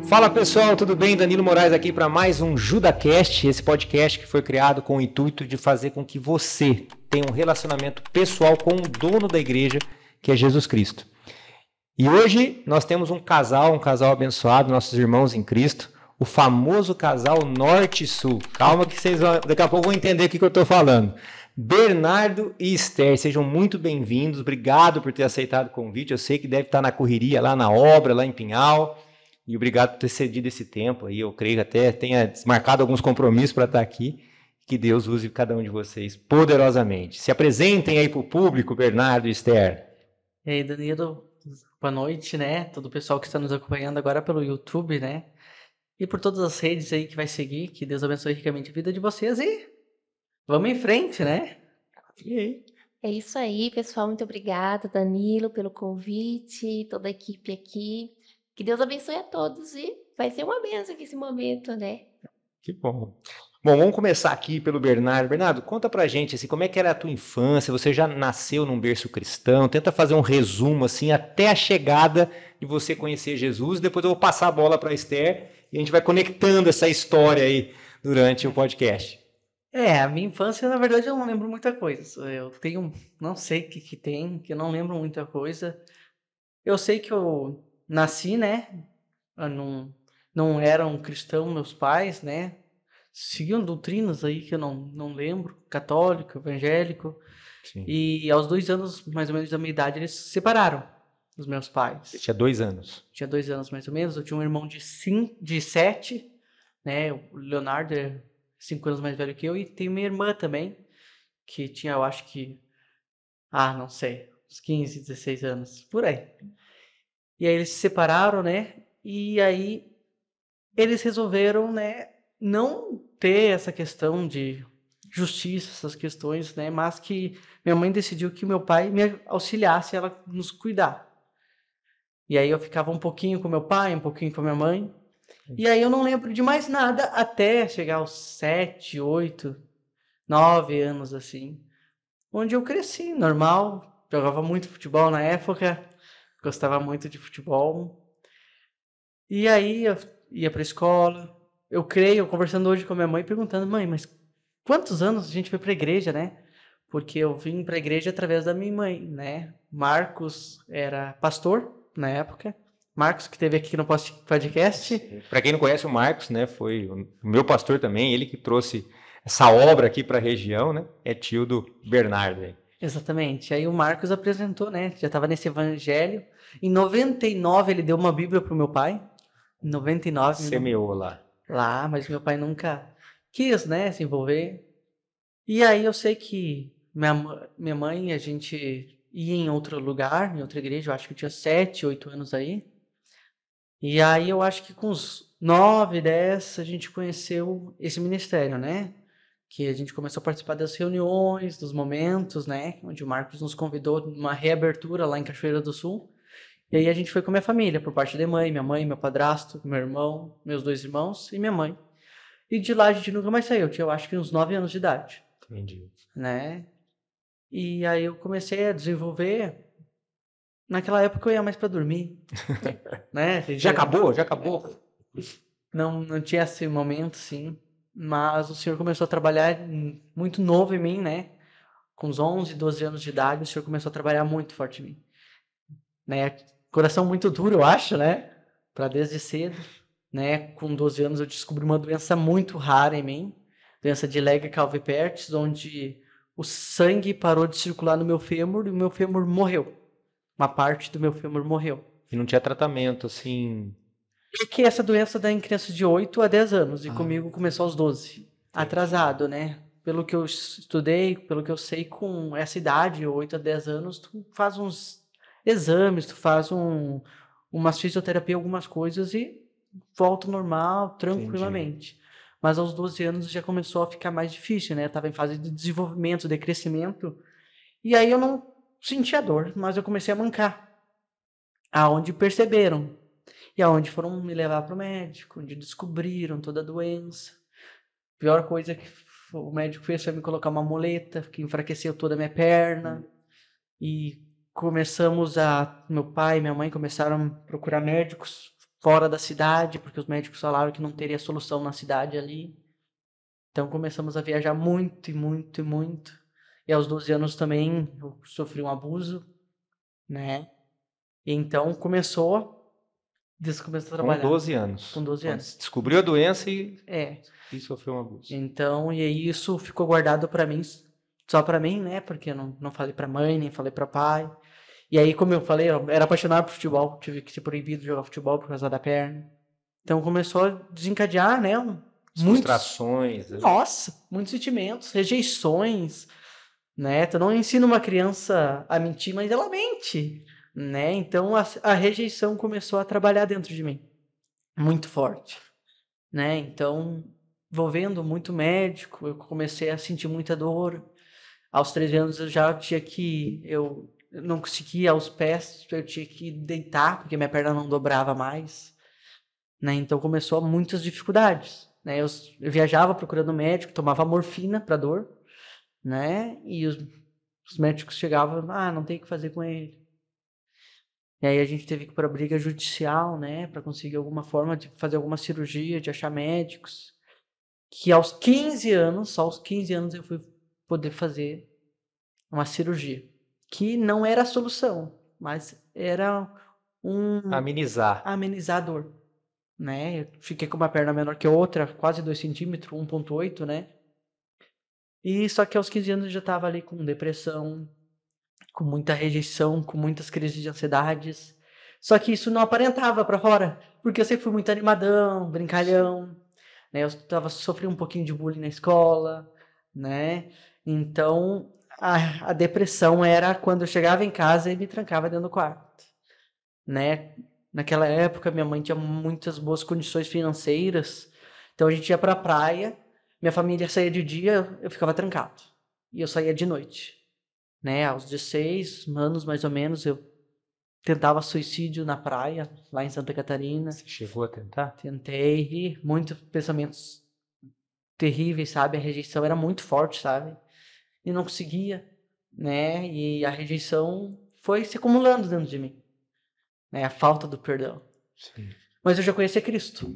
Fala pessoal, tudo bem? Danilo Moraes aqui para mais um JudaCast, esse podcast que foi criado com o intuito de fazer com que você tenha um relacionamento pessoal com o dono da igreja, que é Jesus Cristo. E hoje nós temos um casal abençoado, nossos irmãos em Cristo, o famoso casal Norte e Sul. Calma que vocês daqui a pouco vão entender o que eu estou falando. Bernardo e Esther, sejam muito bem-vindos, obrigado por ter aceitado o convite, eu sei que deve estar na correria lá na obra, lá em Pinhal. E obrigado por ter cedido esse tempo aí. Eu creio que até tenha desmarcado alguns compromissos para estar aqui. Que Deus use cada um de vocês poderosamente. Se apresentem aí para o público, Bernardo e Esther. E aí, Danilo, boa noite, né? Todo o pessoal que está nos acompanhando agora pelo YouTube, né? E por todas as redes aí que vai seguir. Que Deus abençoe ricamente a vida de vocês e vamos em frente, né? E aí? É isso aí, pessoal. Muito obrigada, Danilo, pelo convite, toda a equipe aqui. Que Deus abençoe a todos e vai ser uma bênção aqui esse momento, né? Que bom. Bom, vamos começar aqui pelo Bernardo. Bernardo, conta pra gente assim, como é que era a tua infância? Você já nasceu num berço cristão? Tenta fazer um resumo assim até a chegada de você conhecer Jesus. Depois eu vou passar a bola para Esther e a gente vai conectando essa história aí durante o podcast. A minha infância, na verdade, eu não lembro muita coisa. Eu tenho, não sei o que tem, que eu não lembro muita coisa. Eu sei que eu nasci, né? Eu não eram cristãos meus pais, né? Seguiam doutrinas aí que eu não lembro, católico, evangélico. Sim. E aos 2 anos, mais ou menos, da minha idade, eles se separaram dos meus pais. Você tinha 2 anos. Tinha 2 anos, mais ou menos. Eu tinha um irmão de 7, né? O Leonardo é 5 anos mais velho que eu. E tem minha irmã também, que tinha, eu acho que, não sei, uns 15, 16 anos, por aí. E aí eles se separaram, né? E aí eles resolveram, né, não ter essa questão de justiça, essas questões, né, mas que minha mãe decidiu que meu pai me auxiliasse ela nos cuidar. E aí eu ficava um pouquinho com meu pai, um pouquinho com minha mãe. E aí eu não lembro de mais nada até chegar aos 7, 8, 9 anos assim, onde eu cresci, normal, jogava muito futebol na época, gostava muito de futebol. E aí eu ia para a escola. Eu creio, conversando hoje com a minha mãe, perguntando: mãe, mas quantos anos a gente foi para a igreja, né? Porque eu vim para a igreja através da minha mãe, né? Marcos era pastor na época. Marcos, que teve aqui no podcast. Para quem não conhece o Marcos, né, foi o meu pastor também, ele que trouxe essa obra aqui para a região, né? É tio do Bernardo. Aí. Exatamente. Aí o Marcos apresentou, né? Já estava nesse evangelho. Em 99 ele deu uma Bíblia pro meu pai. Em 99. Semeou lá. Lá, mas meu pai nunca quis, né, se envolver. E aí eu sei que minha mãe, a gente ia em outro lugar, em outra igreja, eu acho que eu tinha 7, 8 anos aí. E aí eu acho que com uns 9, 10, a gente conheceu esse ministério, né? Que a gente começou a participar das reuniões, dos momentos, né? Onde o Marcos nos convidou numa reabertura lá em Cachoeira do Sul. E aí a gente foi com a minha família, por parte de mãe, meu padrasto, meu irmão, meus 2 irmãos e minha mãe. E de lá a gente nunca mais saiu, eu tinha, eu acho que uns 9 anos de idade. Entendi. Né? E aí eu comecei a desenvolver. Naquela época eu ia mais para dormir, né? Já acabou? Já acabou? Não tinha esse momento, sim. Mas o senhor começou a trabalhar muito novo em mim, né? Com uns 11, 12 anos de idade, o senhor começou a trabalhar muito forte em mim. Né? Coração muito duro, eu acho, né? Para desde cedo. Né? Com 12 anos eu descobri uma doença muito rara em mim. Doença de Legg-Calvé-Perthes, onde o sangue parou de circular no meu fêmur e o meu fêmur morreu. Uma parte do meu fêmur morreu. E não tinha tratamento, assim... Porque essa doença dá em crianças de 8 a 10 anos, e comigo começou aos 12. Atrasado, né? Pelo que eu estudei, pelo que eu sei, com essa idade, 8 a 10 anos, tu faz uns exames, tu faz umas fisioterapia, algumas coisas e volta ao normal, tranquilamente. Entendi. Mas aos 12 anos já começou a ficar mais difícil, né? Eu estava em fase de desenvolvimento, de crescimento. E aí eu não sentia dor, mas eu comecei a mancar. Aonde perceberam. E aonde foram me levar para o médico, onde descobriram toda a doença. A pior coisa que o médico fez foi me colocar uma muleta, que enfraqueceu toda a minha perna. E meu pai e minha mãe começaram a procurar médicos fora da cidade, porque os médicos falaram que não teria solução na cidade ali. Então começamos a viajar muito, e muito, e muito. E aos 12 anos também eu sofri um abuso, né? E então começou a Com trabalhar 12 anos. com 12 Quando anos. você descobriu a doença e É. sofreu um abuso. Então, e aí isso ficou guardado pra mim, só pra mim, né? Porque eu não falei pra mãe, nem falei pra pai. E aí, como eu falei, eu era apaixonado por futebol, tive que ser proibido de jogar futebol por causa da perna. Então começou a desencadear, né? As Muitos, frustrações. nossa, muitos sentimentos, rejeições, né? Tu não ensina uma criança a mentir, mas ela mente, né? Então a rejeição começou a trabalhar dentro de mim, muito forte, né? Então, envolvendo muito médico, eu comecei a sentir muita dor. Aos 13 anos eu não conseguia ir aos pés, eu tinha que deitar, porque minha perna não dobrava mais, né? Então começou muitas dificuldades, né? Eu viajava procurando médico, tomava morfina para dor, né? E os médicos chegavam, não tem o que fazer com ele. E aí a gente teve que ir para briga judicial, né? Para conseguir alguma forma de fazer alguma cirurgia, de achar médicos. Que aos 15 anos, só aos 15 anos eu fui poder fazer uma cirurgia. Que não era a solução, mas era um Amenizar. amenizador, né? Eu fiquei com uma perna menor que a outra, quase 2 centímetros, 1,8, né? E só que aos 15 anos eu já estava ali com depressão, com muita rejeição, com muitas crises de ansiedades. Só que isso não aparentava para fora, porque eu sempre fui muito animadão, brincalhão, né? Eu sofri um pouquinho de bullying na escola, né? Então, a depressão era quando eu chegava em casa e me trancava dentro do quarto, né? Naquela época, minha mãe tinha muitas boas condições financeiras, então a gente ia para a praia, minha família saía de dia, eu ficava trancado, e eu saía de noite, né? Aos 16 anos, mais ou menos, eu tentava suicídio na praia, lá em Santa Catarina. Você chegou a tentar? Tentei, e muitos pensamentos terríveis, sabe? A rejeição era muito forte, sabe? E não conseguia, né? E a rejeição foi se acumulando dentro de mim, né? A falta do perdão. Sim. Mas eu já conhecia Cristo.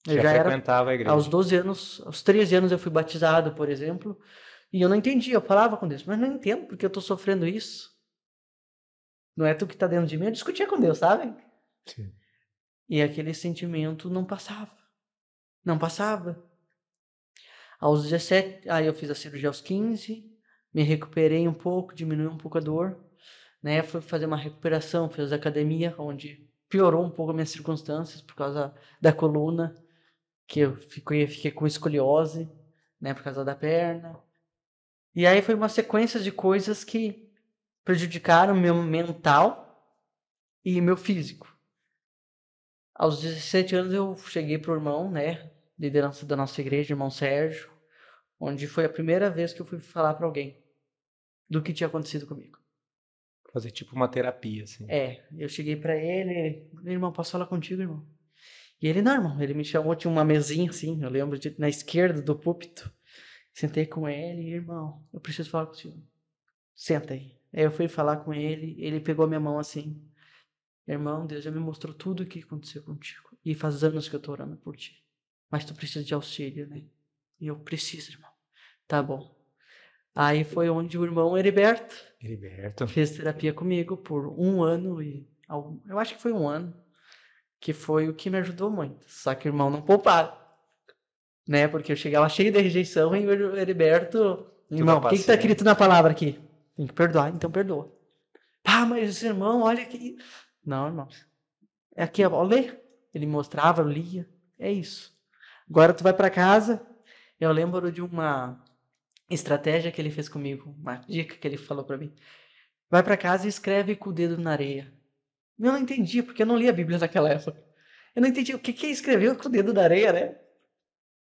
Eu Já já era, frequentava a igreja. aos 12 anos, aos 13 anos eu fui batizado, por exemplo, e eu não entendia, eu falava com Deus, mas não entendo porque eu tô sofrendo isso. Não é tu que tá dentro de mim, eu discutia com Deus, sabe? Sim. E aquele sentimento não passava. Não passava. Aos 17, aí eu fiz a cirurgia aos 15, me recuperei um pouco, diminuiu um pouco a dor, né? Fui fazer uma recuperação, fiz academia, onde piorou um pouco as minhas circunstâncias por causa da coluna, que eu fiquei com escoliose, né, por causa da perna. E aí foi uma sequência de coisas que prejudicaram meu mental e meu físico. Aos 17 anos eu cheguei pro irmão, né, liderança da nossa igreja, irmão Sérgio, onde foi a primeira vez que eu fui falar para alguém do que tinha acontecido comigo. Fazer tipo uma terapia, assim. Eu cheguei para ele, irmão, posso falar contigo, irmão? E ele, não, irmão, ele me chamou, tinha uma mesinha assim, eu lembro, na esquerda do púlpito. Sentei com ele, irmão, eu preciso falar contigo. Senta aí. Aí eu fui falar com ele, ele pegou minha mão assim, irmão, Deus já me mostrou tudo o que aconteceu contigo. E faz anos que eu tô orando por ti. Mas tu precisa de auxílio, né? E eu preciso, irmão. Tá bom. Aí foi onde o irmão Heriberto fez terapia comigo por 1 ano e eu acho que foi 1 ano, que foi o que me ajudou muito. Só que o irmão não poupava, né? Porque eu chegava cheio de rejeição e o Heriberto, irmão, o que tá escrito na palavra aqui? Tem que perdoar, então perdoa. Mas esse irmão, olha aqui. Não, irmão. É aqui, ó, lê. Ele mostrava, eu lia. É isso. Agora tu vai para casa. Eu lembro de uma estratégia que ele fez comigo, uma dica que ele falou para mim. Vai para casa e escreve com o dedo na areia. Eu não entendi, porque eu não li a Bíblia naquela época. Eu não entendi o que escreveu com o dedo na areia, né?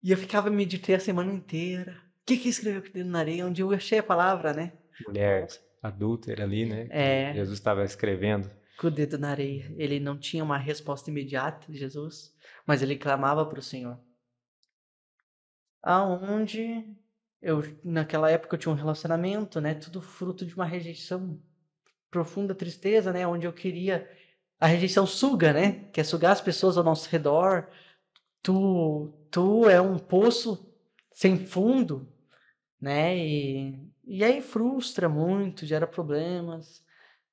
E eu ficava meditei a semana inteira. O que escreveu com o dedo na areia? Onde eu achei a palavra, né? Mulher adúltera ali, né? Jesus estava escrevendo. Com o dedo na areia. Ele não tinha uma resposta imediata de Jesus, mas ele clamava para o Senhor. Aonde naquela época eu tinha um relacionamento, né? Tudo fruto de uma rejeição, profunda tristeza, né? Onde eu queria a rejeição suga, né? Quer sugar as pessoas ao nosso redor. Tu é um poço sem fundo, né? E aí frustra muito, gera problemas.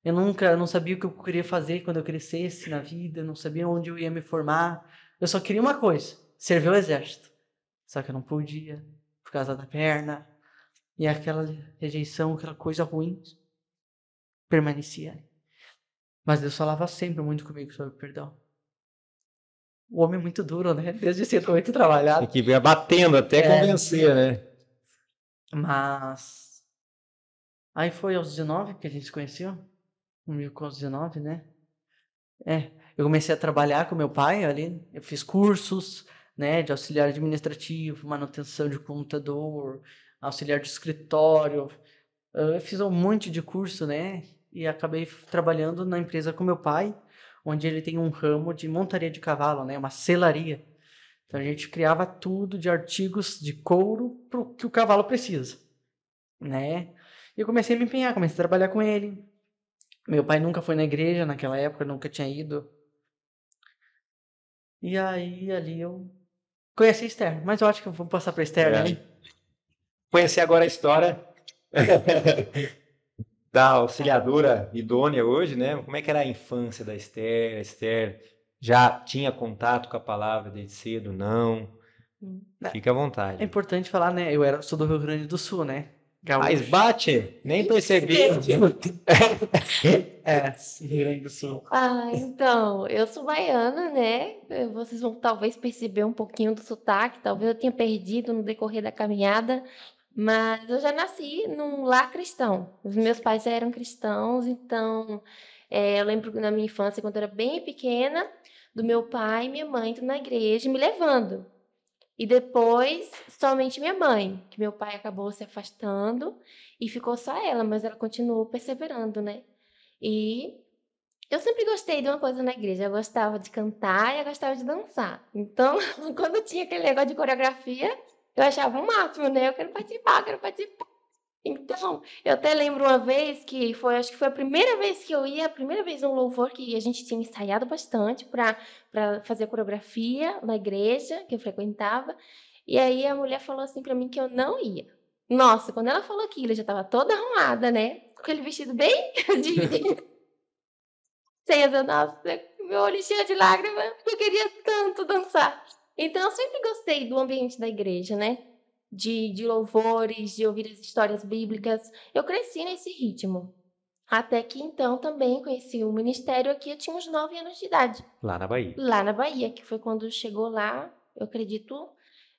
Eu não sabia o que eu queria fazer quando eu crescesse na vida, não sabia onde eu ia me formar. Eu só queria uma coisa, servir o exército. Só que eu não podia, por causa da perna. E aquela rejeição, aquela coisa ruim, permanecia. Mas Deus falava sempre muito comigo sobre perdão. O homem é muito duro, né? Desde cedo muito Tem trabalhado. que ir batendo até convencer, né? Mas aí foi aos 19 que a gente se conheceu. Comigo com os 19, né? Eu comecei a trabalhar com meu pai ali. Eu fiz cursos, né, de auxiliar administrativo, manutenção de computador, auxiliar de escritório. Eu fiz um monte de curso, né? E acabei trabalhando na empresa com meu pai, onde ele tem um ramo de montaria de cavalo, né? Uma selaria. Então a gente criava tudo de artigos de couro para o que o cavalo precisa, né? E eu comecei a me empenhar, comecei a trabalhar com ele. Meu pai nunca foi na igreja naquela época, nunca tinha ido. E aí ali eu conheci a Esther, mas eu acho que eu vou passar para Esther, né? Conhecer agora a história da auxiliadora idônea hoje, né? Como é que era a infância da Esther? A Esther já tinha contato com a palavra desde cedo? Não. Fica à É vontade. importante falar, né? Sou do Rio Grande do Sul, né? Mas Gaúcho. bate, nem percebi. Rio Grande do Sul. Então, eu sou baiana, né? Vocês vão talvez perceber um pouquinho do sotaque, talvez eu tenha perdido no decorrer da caminhada, mas eu já nasci num lar cristão. Os meus pais já eram cristãos, então eu lembro na minha infância, quando eu era bem pequena, do meu pai e minha mãe indo na igreja me levando. E depois, somente minha mãe, que meu pai acabou se afastando e ficou só ela, mas ela continuou perseverando, né? E eu sempre gostei de uma coisa na igreja. Eu gostava de cantar e eu gostava de dançar. Então, quando tinha aquele negócio de coreografia, eu achava o máximo, né? Eu quero participar, eu quero participar. Então, eu até lembro uma vez que foi, acho que foi a primeira vez que eu ia, a primeira vez no louvor que a gente tinha ensaiado bastante para fazer a coreografia na igreja que eu frequentava. E aí a mulher falou assim para mim que eu não ia. Nossa, quando ela falou aquilo, eu já estava toda arrumada, né? Com aquele vestido bem de cedo, nossa, meu olho cheio de lágrimas, eu queria tanto dançar. Então, eu sempre gostei do ambiente da igreja, né? De louvores, de ouvir as histórias bíblicas. Eu cresci nesse ritmo. Até que então também conheci o ministério aqui, eu tinha uns 9 anos de idade. Lá na Bahia. Lá na Bahia, que foi quando chegou lá, eu acredito,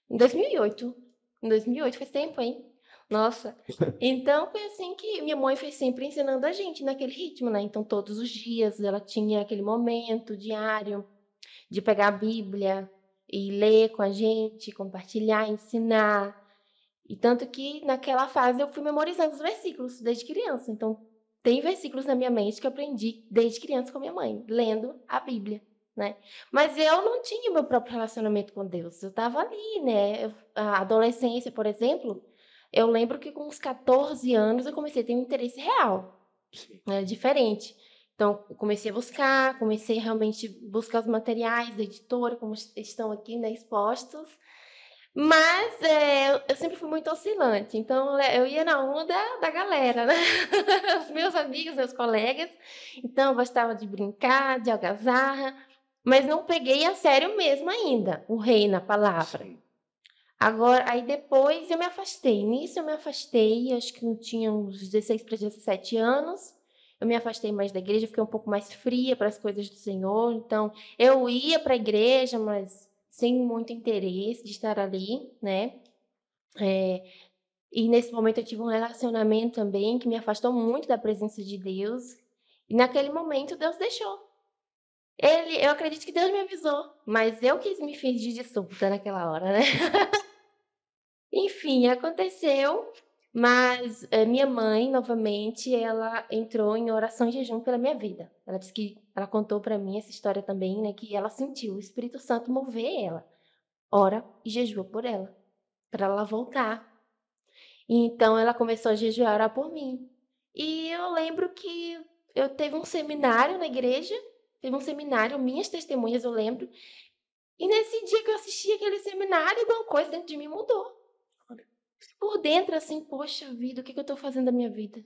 em 2008. Em 2008 faz tempo, hein? Nossa. Então foi assim que minha mãe foi sempre ensinando a gente naquele ritmo, né? Então todos os dias ela tinha aquele momento diário de pegar a Bíblia e ler com a gente, compartilhar, ensinar. E tanto que naquela fase eu fui memorizando os versículos desde criança. Então tem versículos na minha mente que eu aprendi desde criança com minha mãe, lendo a Bíblia, né? Mas eu não tinha meu próprio relacionamento com Deus. Eu estava ali, né? A adolescência, por exemplo, eu lembro que com uns 14 anos eu comecei a ter um interesse real, né? Diferente. Então, eu comecei a buscar, comecei realmente a buscar os materiais da editora, como estão aqui, né, expostos. Mas eu sempre fui muito oscilante, então eu ia na onda da galera, né? Os meus amigos, meus colegas. Então eu gostava de brincar, de algazarra, mas não peguei a sério mesmo ainda o reino, a palavra. Agora, aí depois eu me afastei. Nisso eu me afastei, acho que eu tinha uns 16 para 17 anos. Eu me afastei mais da igreja, fiquei um pouco mais fria para as coisas do Senhor. Então, eu ia para a igreja, mas sem muito interesse de estar ali, né? E nesse momento eu tive um relacionamento também que me afastou muito da presença de Deus. E naquele momento Deus deixou. Eu acredito que Deus me avisou, mas eu quis me fingir de surda naquela hora, né? Enfim, aconteceu, mas minha mãe, novamente, ela entrou em oração e jejum pela minha vida. Ela disse que ela contou para mim essa história também, né, que ela sentiu o Espírito Santo mover ela. Ora e jejua por ela, para ela voltar. E então ela começou a jejuar e orar por mim. E eu lembro que eu teve um seminário na igreja teve um seminário, Minhas Testemunhas, eu lembro. E nesse dia que eu assisti aquele seminário, alguma coisa dentro de mim mudou. Por dentro, assim, poxa vida, o que eu tô fazendo da minha vida?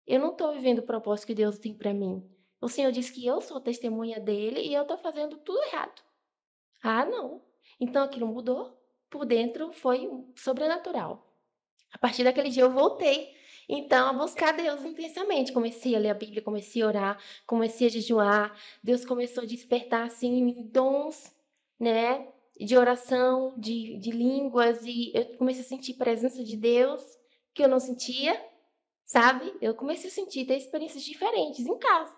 Eu não tô vivendo o propósito que Deus tem pra mim. O Senhor disse que eu sou testemunha dele e eu tô fazendo tudo errado. Ah, não. Então aquilo mudou. Por dentro foi sobrenatural. A partir daquele dia eu voltei, então, a buscar Deus intensamente. Comecei a ler a Bíblia, comecei a orar, comecei a jejuar. Deus começou a despertar, assim, em mim dons, né, de oração, de línguas, e eu comecei a sentir presença de Deus que eu não sentia, sabe? Eu comecei a sentir, ter experiências diferentes em casa,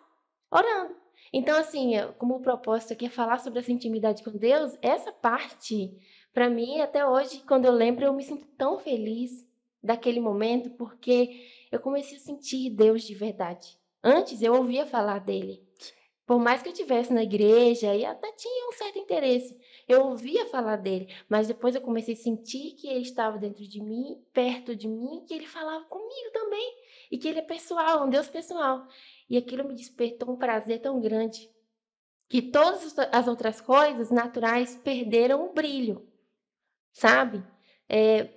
orando. Então, assim, como o propósito aqui é falar sobre essa intimidade com Deus, essa parte, para mim, até hoje, quando eu lembro, eu me sinto tão feliz daquele momento, porque eu comecei a sentir Deus de verdade. Antes eu ouvia falar dele. Por mais que eu estivesse na igreja e até tinha um certo interesse, eu ouvia falar dele, mas depois eu comecei a sentir que ele estava dentro de mim, perto de mim, que ele falava comigo também, e que ele é pessoal, um Deus pessoal. E aquilo me despertou um prazer tão grande que todas as outras coisas naturais perderam o brilho, sabe? É,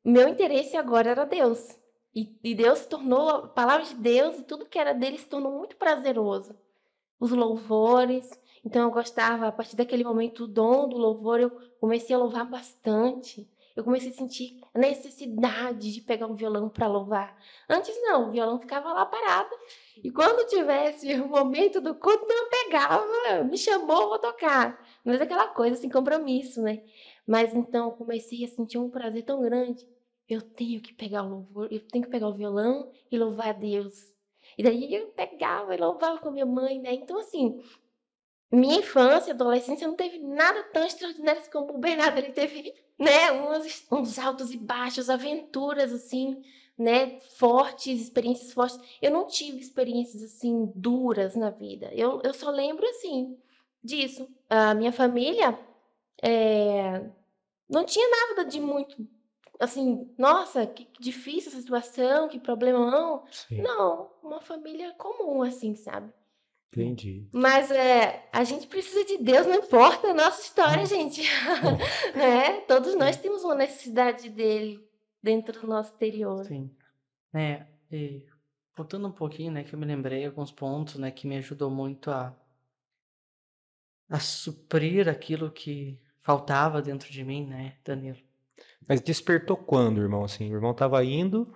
meu interesse agora era Deus. E Deus se tornou, a palavra de Deus e tudo que era dele se tornou muito prazeroso. Os louvores, então eu gostava, a partir daquele momento, o dom do louvor, eu comecei a louvar bastante. Eu comecei a sentir a necessidade de pegar um violão para louvar. Antes não, o violão ficava lá parado. E quando tivesse o momento do culto, não eu pegava, me chamou, vou tocar. Mas aquela coisa, sem compromisso, né? Mas então eu comecei a sentir um prazer tão grande. Eu tenho que pegar o louvor, eu tenho que pegar o violão e louvar a Deus. E daí eu pegava e louvava com a minha mãe, né? Então, assim, minha infância, adolescência não teve nada tão extraordinário como o Bernardo. Ele teve, né, uns altos e baixos, aventuras, assim, né, fortes, experiências fortes. Eu não tive experiências, assim, duras na vida. Eu só lembro, assim, disso. A minha família não tinha nada de muito, assim, nossa, que difícil essa situação, que problema, não. Sim, Não, uma família comum, assim, sabe? entendi. Mas a gente precisa de Deus, não importa a nossa história, gente. Né? Todos nós É, temos uma necessidade dele dentro do nosso interior. sim. E voltando um pouquinho, né, que eu me lembrei alguns pontos, né, que me ajudou muito a suprir aquilo que faltava dentro de mim, né, Danilo? Mas despertou quando, irmão? Assim, o irmão estava indo,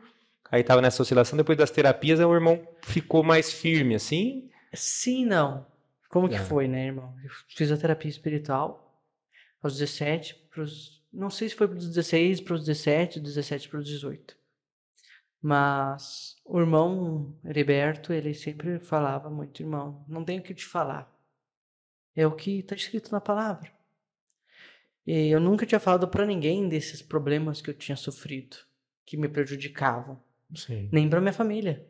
aí estava nessa oscilação, depois das terapias, aí o irmão ficou mais firme, assim. Sim, não. Como que Ah, foi, né, irmão? Eu fiz a terapia espiritual aos 17, não sei se foi para os 16, para os 17, 17 para os 18. Mas o irmão Heriberto, ele sempre falava muito, irmão, não tenho o que te falar. É o que está escrito na palavra. E eu nunca tinha falado para ninguém desses problemas que eu tinha sofrido, que me prejudicavam, sim. nem para minha família.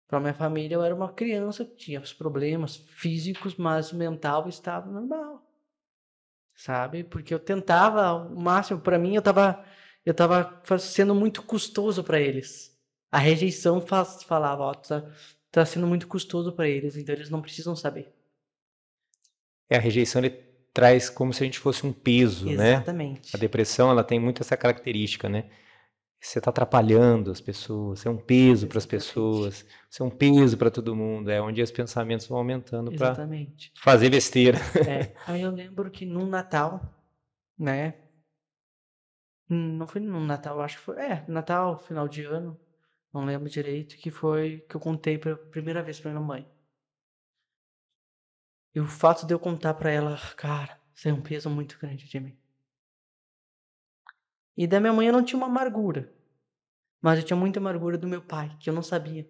Para minha família, eu era uma criança que tinha os problemas físicos, mas mental estava normal, sabe? Porque eu tentava o máximo. Para mim, eu tava sendo muito custoso para eles. A rejeição falava, ó, tá sendo muito custoso para eles, então eles não precisam saber. A rejeição ele traz como se a gente fosse um peso, né? A Exatamente. depressão ela tem muito essa característica, né? Você está atrapalhando as pessoas, você é um peso para as Exatamente. pessoas, você é um peso para todo mundo, é onde os pensamentos vão aumentando para Exatamente. fazer besteira. Aí eu lembro que num Natal, né? Não foi num Natal, acho que foi. Natal, final de ano. Não lembro direito, que foi que eu contei pela primeira vez pra minha mãe. E o fato de eu contar pra ela, cara, isso é um peso muito grande de mim. E da minha mãe eu não tinha uma amargura, mas eu tinha muita amargura do meu pai, que eu não sabia.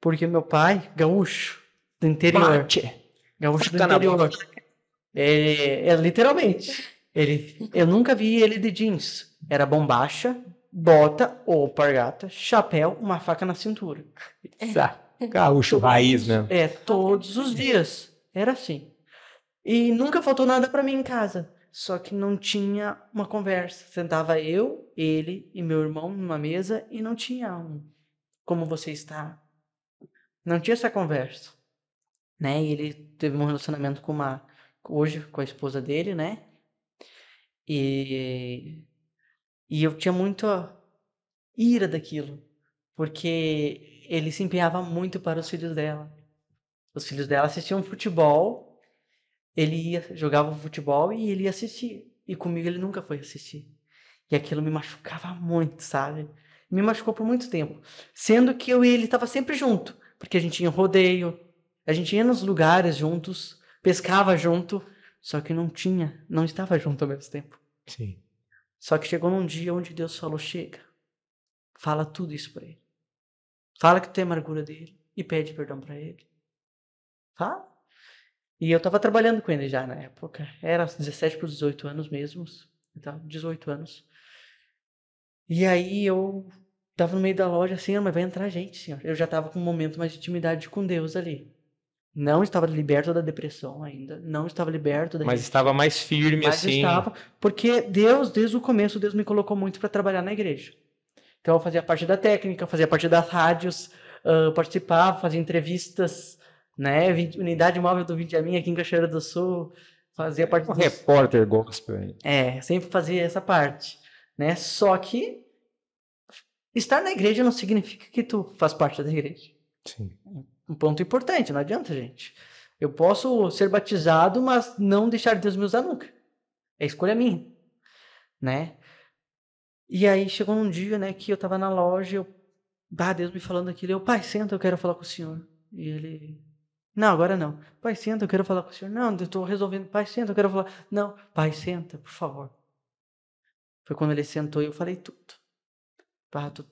Porque meu pai, gaúcho, do interior, Bate! gaúcho do Faca na interior, boca. literalmente, eu nunca vi ele de jeans. Era bombacha, bota ou alpargata, chapéu, uma faca na cintura. Gaúcho raiz mesmo. Todos os dias. Era assim. E nunca faltou nada pra mim em casa. Só que não tinha uma conversa. Sentava eu, ele e meu irmão numa mesa e não tinha como você está. Não tinha essa conversa. né? E ele teve um relacionamento hoje com a esposa dele, né? E, e eu tinha muita ira daquilo, porque ele se empenhava muito para os filhos dela. Os filhos dela assistiam futebol, jogava futebol e ele ia assistir. E comigo ele nunca foi assistir. E aquilo me machucava muito, sabe? Me machucou por muito tempo. Sendo que eu e ele tava sempre junto, porque a gente ia em rodeio, a gente ia nos lugares juntos, pescava junto, só que não estava junto ao mesmo tempo. Sim. Só que chegou num dia onde Deus falou: chega, fala tudo isso pra ele. Fala que tu tem amargura dele e pede perdão pra ele. Fala. E eu tava trabalhando com ele já na época. Era 17 para os 18 anos mesmos. Então, 18 anos. E aí eu tava no meio da loja, Senhor, mas vai entrar gente, Senhor. Eu já tava com um momento mais de intimidade com Deus ali. Não estava liberto da depressão ainda. Não estava liberto da Mas estava mais firme Mas assim. estava, porque Deus, desde o começo, Deus me colocou muito para trabalhar na igreja. Então eu fazia parte da técnica, fazia parte das rádios, participava, fazia entrevistas, né? Unidade móvel do Vidiamin aqui em Cachoeira do Sul, fazia parte Um repórter gospel aí. sempre fazia essa parte, né? Só que estar na igreja não significa que tu faz parte da igreja. Sim. Um ponto importante, não adianta, gente. Eu posso ser batizado, mas não deixar Deus me usar nunca. É escolha minha, né? E aí chegou um dia, né, que eu tava na loja, Deus me falando aquilo, pai, senta, eu quero falar com o senhor. E ele, não, agora não. Pai, senta, eu quero falar com o senhor. Não, eu tô resolvendo. Pai, senta, eu quero falar. Não, pai, senta, por favor. Foi quando ele sentou e eu falei tudo. Tô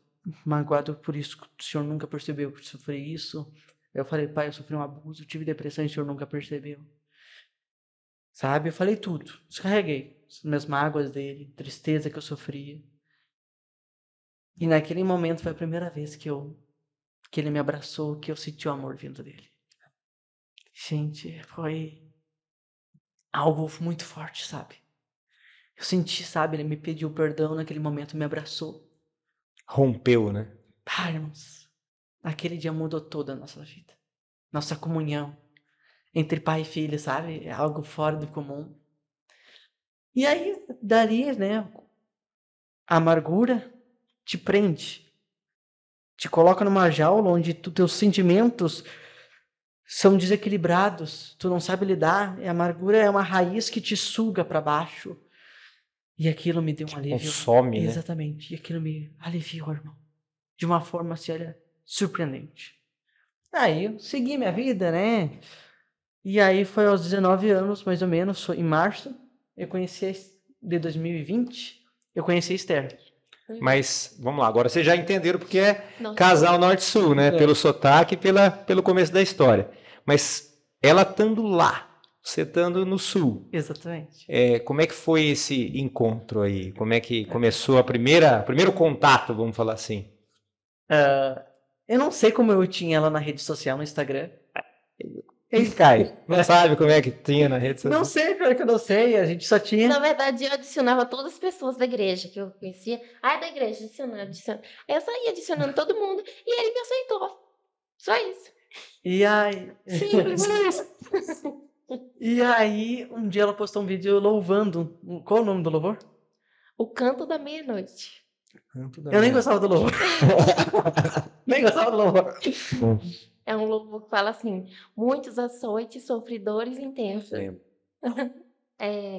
magoado por isso, que o senhor nunca percebeu que eu sofri isso. Eu falei, pai, eu sofri um abuso, eu tive depressão e o senhor nunca percebeu. Sabe, eu falei tudo. Descarreguei as minhas mágoas dele, tristeza que eu sofria. E naquele momento foi a primeira vez que ele me abraçou, que eu senti o amor vindo dele. Gente, foi algo muito forte, sabe? Eu senti, sabe, ele me pediu perdão naquele momento, me abraçou. Rompeu, né? Irmãos, aquele dia mudou toda a nossa vida. Nossa comunhão entre pai e filho, sabe? É algo fora do comum. E aí, dali, né, a amargura te prende. Te coloca numa jaula onde teus sentimentos são desequilibrados. Tu não sabe lidar. E a amargura é uma raiz que te suga para baixo. E aquilo me deu um alívio. Consome, né? Exatamente. E aquilo me aliviou, irmão. De uma forma, assim, olha, surpreendente. Aí eu segui minha vida, né? E aí foi aos 19 anos, mais ou menos, em março, de 2020, eu conheci a Esther. Mas, vamos lá, agora vocês já entenderam porque é Nossa. casal norte-sul, né? Pelo sotaque e pelo começo da história. Mas ela estando lá, você estando no sul, Exatamente. como é que foi esse encontro aí? Como é que começou primeiro contato, vamos falar assim? Eu não sei como eu tinha ela na rede social, no Instagram. Ei, Kai, não sabe como é que tinha na rede social? Não sei, pior que eu não sei, a gente só tinha... Na verdade, eu adicionava todas as pessoas da igreja que eu conhecia. É da igreja, adicionando. Eu só ia adicionando todo mundo e ele me aceitou. Só isso. E aí... Simples. E aí, um dia ela postou um vídeo louvando. Qual o nome do louvor? O Canto da Meia-Noite. Eu nem gostava do louvor. Nem gostava do louvor. É um louvor que fala assim: muitos açoites, sofredores intensos.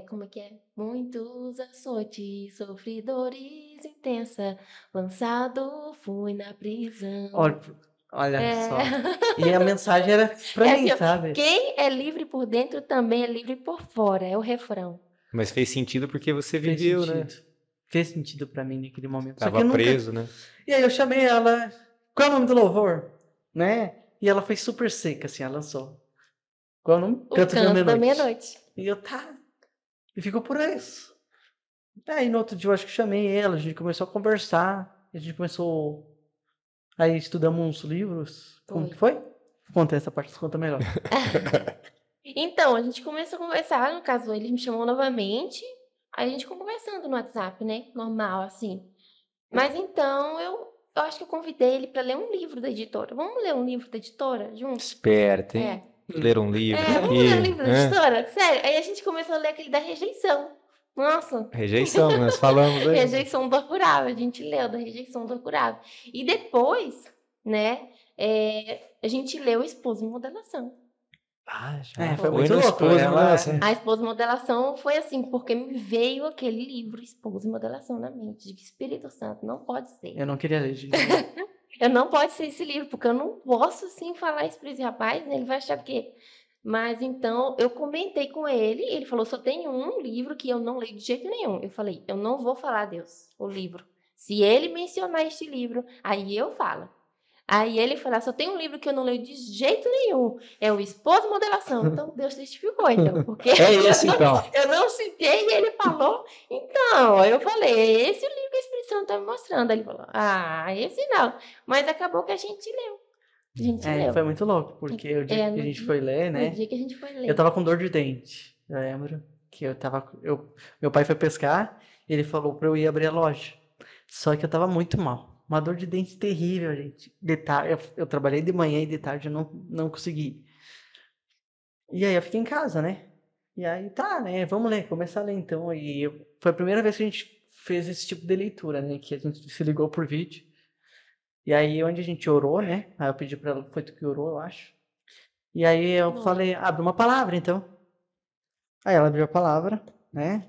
Como é que é? Muitos açoites, sofredores intensa, lançado fui na prisão. Olha É. só. E a mensagem era pra mim, assim, ó, sabe? quem é livre por dentro também é livre por fora, é o refrão. Mas fez sentido porque você viveu, né? Fez sentido pra mim naquele momento. Tava preso, né? E aí eu chamei ela, qual é o nome do louvor? Né? E ela foi super seca, assim, ela lançou. Qual é o nome? O Canto da Meia-Noite. E eu, E ficou por isso. Aí no outro dia eu acho que chamei ela, a gente começou a conversar, a gente começou... Aí estudamos uns livros. Como que foi? Conta essa parte, conta melhor. Então, a gente começou a conversar, no caso, ele me chamou novamente, aí a gente ficou conversando no WhatsApp, né? Normal, assim. Mas então, eu acho que eu convidei ele para ler um livro da editora. Vamos ler um livro da editora juntos? Esperta, hein? ler um livro vamos ler um livro da aqui. editora? Sério, aí a gente começou a ler aquele da rejeição. Nossa, Rejeição, nós falamos aí. rejeição torturável, a gente leu da rejeição torturável. E depois, né, a gente leu Esposa em Modelação. Ah, já É, foi foi muito no louco, Esposa em ela- Modelação. A Esposa em Modelação foi assim, porque me veio aquele livro Esposa em Modelação na mente. De Espírito Santo, não pode ser. Eu não queria ler, gente. Eu não pode ser esse livro, porque eu não posso assim falar isso para esse rapaz, né? Ele vai achar que. Mas então eu comentei com ele, ele falou: só tem um livro que eu não leio de jeito nenhum. Eu falei: eu não vou falar a Deus, o livro. Se ele mencionar este livro, aí eu falo. Aí ele falou: só tem um livro que eu não leio de jeito nenhum. É o Esposo Modelação. Então Deus testificou, então. Porque É esse, então. eu não citei e ele falou. Então, aí eu falei: é esse o livro que o Espírito Santo está me mostrando. Aí ele falou: esse não. Mas acabou que a gente leu. A gente leu. Foi muito louco, porque o dia que a no gente dia- foi ler, No né? dia que a gente foi ler. Eu tava com dor de dente. Eu lembro que meu pai foi pescar e ele falou pra eu ir abrir a loja. Só que eu tava muito mal. Uma dor de dente terrível, gente. De tarde, eu trabalhei de manhã e de tarde eu não consegui. E aí eu fiquei em casa, né? E aí tá, né? Vamos ler, começar a ler então. Foi a primeira vez que a gente fez esse tipo de leitura, né? Que a gente se ligou por vídeo. E aí onde a gente orou, né? Aí eu pedi pra ela, foi tu que orou, eu acho. E aí eu Não. falei, abre uma palavra então. Aí ela abriu a palavra, né?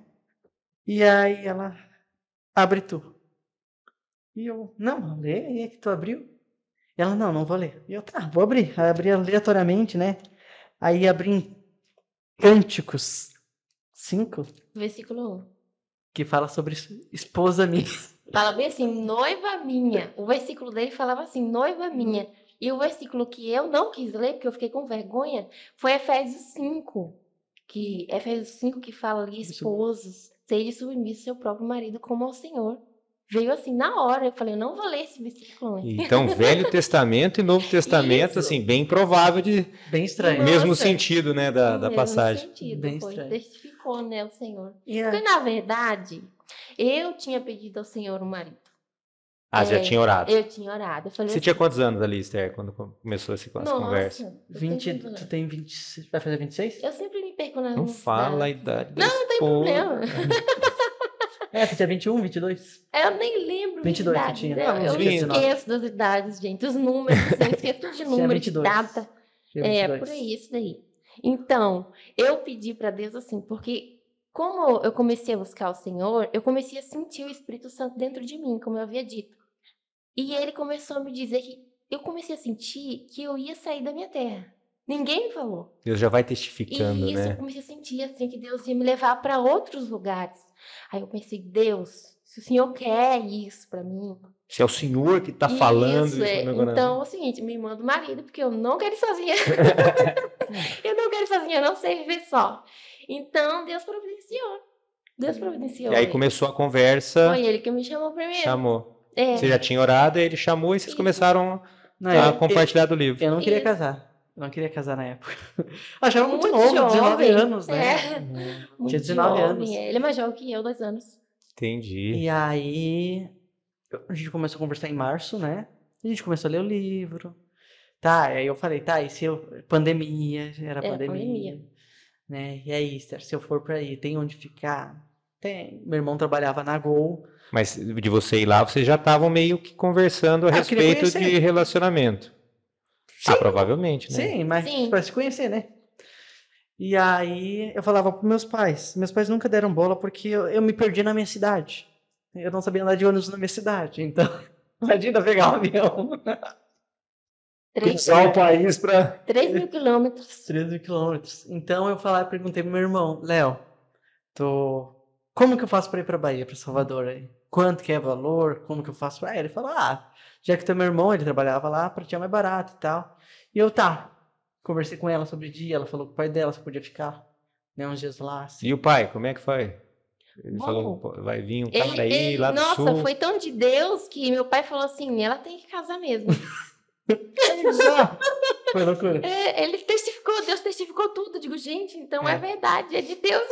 E aí ela, abre tu. E eu, não, lê aí é que tu abriu. E ela, não vou ler. E eu, tá, vou abrir. Aí abri aleatoriamente, né? Aí abri em Cânticos 5, Versículo 1. que fala sobre esposa minha. Fala bem assim, noiva minha. O versículo dele falava assim, noiva minha. E o versículo que eu não quis ler, porque eu fiquei com vergonha, foi Efésios 5. Efésios 5 que fala ali, esposos, sede submissos ao seu próprio marido como ao Senhor. Veio assim na hora, eu falei, eu não vou ler esse versículo. Então, Velho Testamento e Novo Testamento, Isso. assim, bem provável de Bem estranho. Nossa. mesmo sentido, né, da No mesmo passagem. sentido, Bem foi, estranho. testificou, né, o Senhor. E Porque, aí, na verdade, eu tinha pedido ao Senhor um marido. Ah, já tinha orado. Eu tinha orado. Eu falei Você assim, tinha quantos anos ali, Esther, quando começou essa conversa? nossa, eu 20, tenho quantos tu anos? tem 20, vai fazer 26? Eu sempre me perco nas Não fala a idade da Não tem esposa. problema. Tu tinha 21, 22? Eu nem lembro 22 minha que idade. tinha. Né? Eu 19. esqueço das idades, gente. Os números, eu esqueço de número, de 22. data. Tinha É, 22. por aí, isso daí. Então, eu pedi para Deus assim, porque como eu comecei a buscar o Senhor, eu comecei a sentir o Espírito Santo dentro de mim, como eu havia dito. E ele começou a me dizer que eu comecei a sentir que eu ia sair da minha terra. Ninguém me falou. Deus já vai E testificando, isso eu né? comecei a sentir assim que Deus ia me levar para outros lugares. Aí eu pensei, Deus, se o Senhor quer isso para mim, Se é o Senhor que está falando isso, isso no meu coração. então é o seguinte, me manda o marido, porque eu não quero ir sozinha. Eu não quero ir sozinha, eu não sei viver só. Então Deus providenciou. Deus providenciou. E aí ele. começou a conversa, Foi ele que me chamou primeiro. chamou. É. Você já tinha orado, aí ele chamou e vocês Isso. começaram Não, a compartilhar do livro. eu não queria Isso. casar. Eu não queria casar na época. Achava muito Muito novo, 19 jovem. anos, né? Muito Tinha 19 jovem, anos. Ele é mais jovem que eu, 2 anos. Entendi. E aí, a gente começou a conversar em março, né? A gente começou a ler o livro. Tá, aí eu falei, tá, e se eu... Pandemia, era pandemia. Né? E aí, Esther, se eu for pra aí, tem onde ficar? Tem. Meu irmão trabalhava na Gol. Mas de você ir lá, vocês já estavam meio que conversando a Ah, eu queria respeito conhecer. de relacionamento. Sim. Ah, provavelmente, né? Sim, mas Sim. pra se conhecer, né? E aí eu falava pros meus pais. Meus pais nunca deram bola porque eu me perdi na minha cidade. Eu não sabia andar de ônibus na minha cidade. Então, imagina pegar um avião. 3 o país para 3.000 quilômetros. 13 quilômetros. Então eu perguntei pro meu irmão, Léo, como que eu faço pra ir pra Bahia, pra Salvador aí? Quanto que é valor? Como que eu faço? Aí ele falou, já que tu é meu irmão, ele trabalhava lá, pra ti é mais barato e tal. E eu, conversei com ela sobre o dia, ela falou com o pai dela se podia ficar, né, uns dias lá. Assim. E o pai, como é que foi? Ele Bom, falou, "Pô, vai vir um cara aí lá do nossa, sul." foi tão de Deus que meu pai falou assim, ela tem que casar mesmo. Foi loucura. Ele testificou, Deus testificou tudo. Eu digo, gente, então é verdade, é de Deus.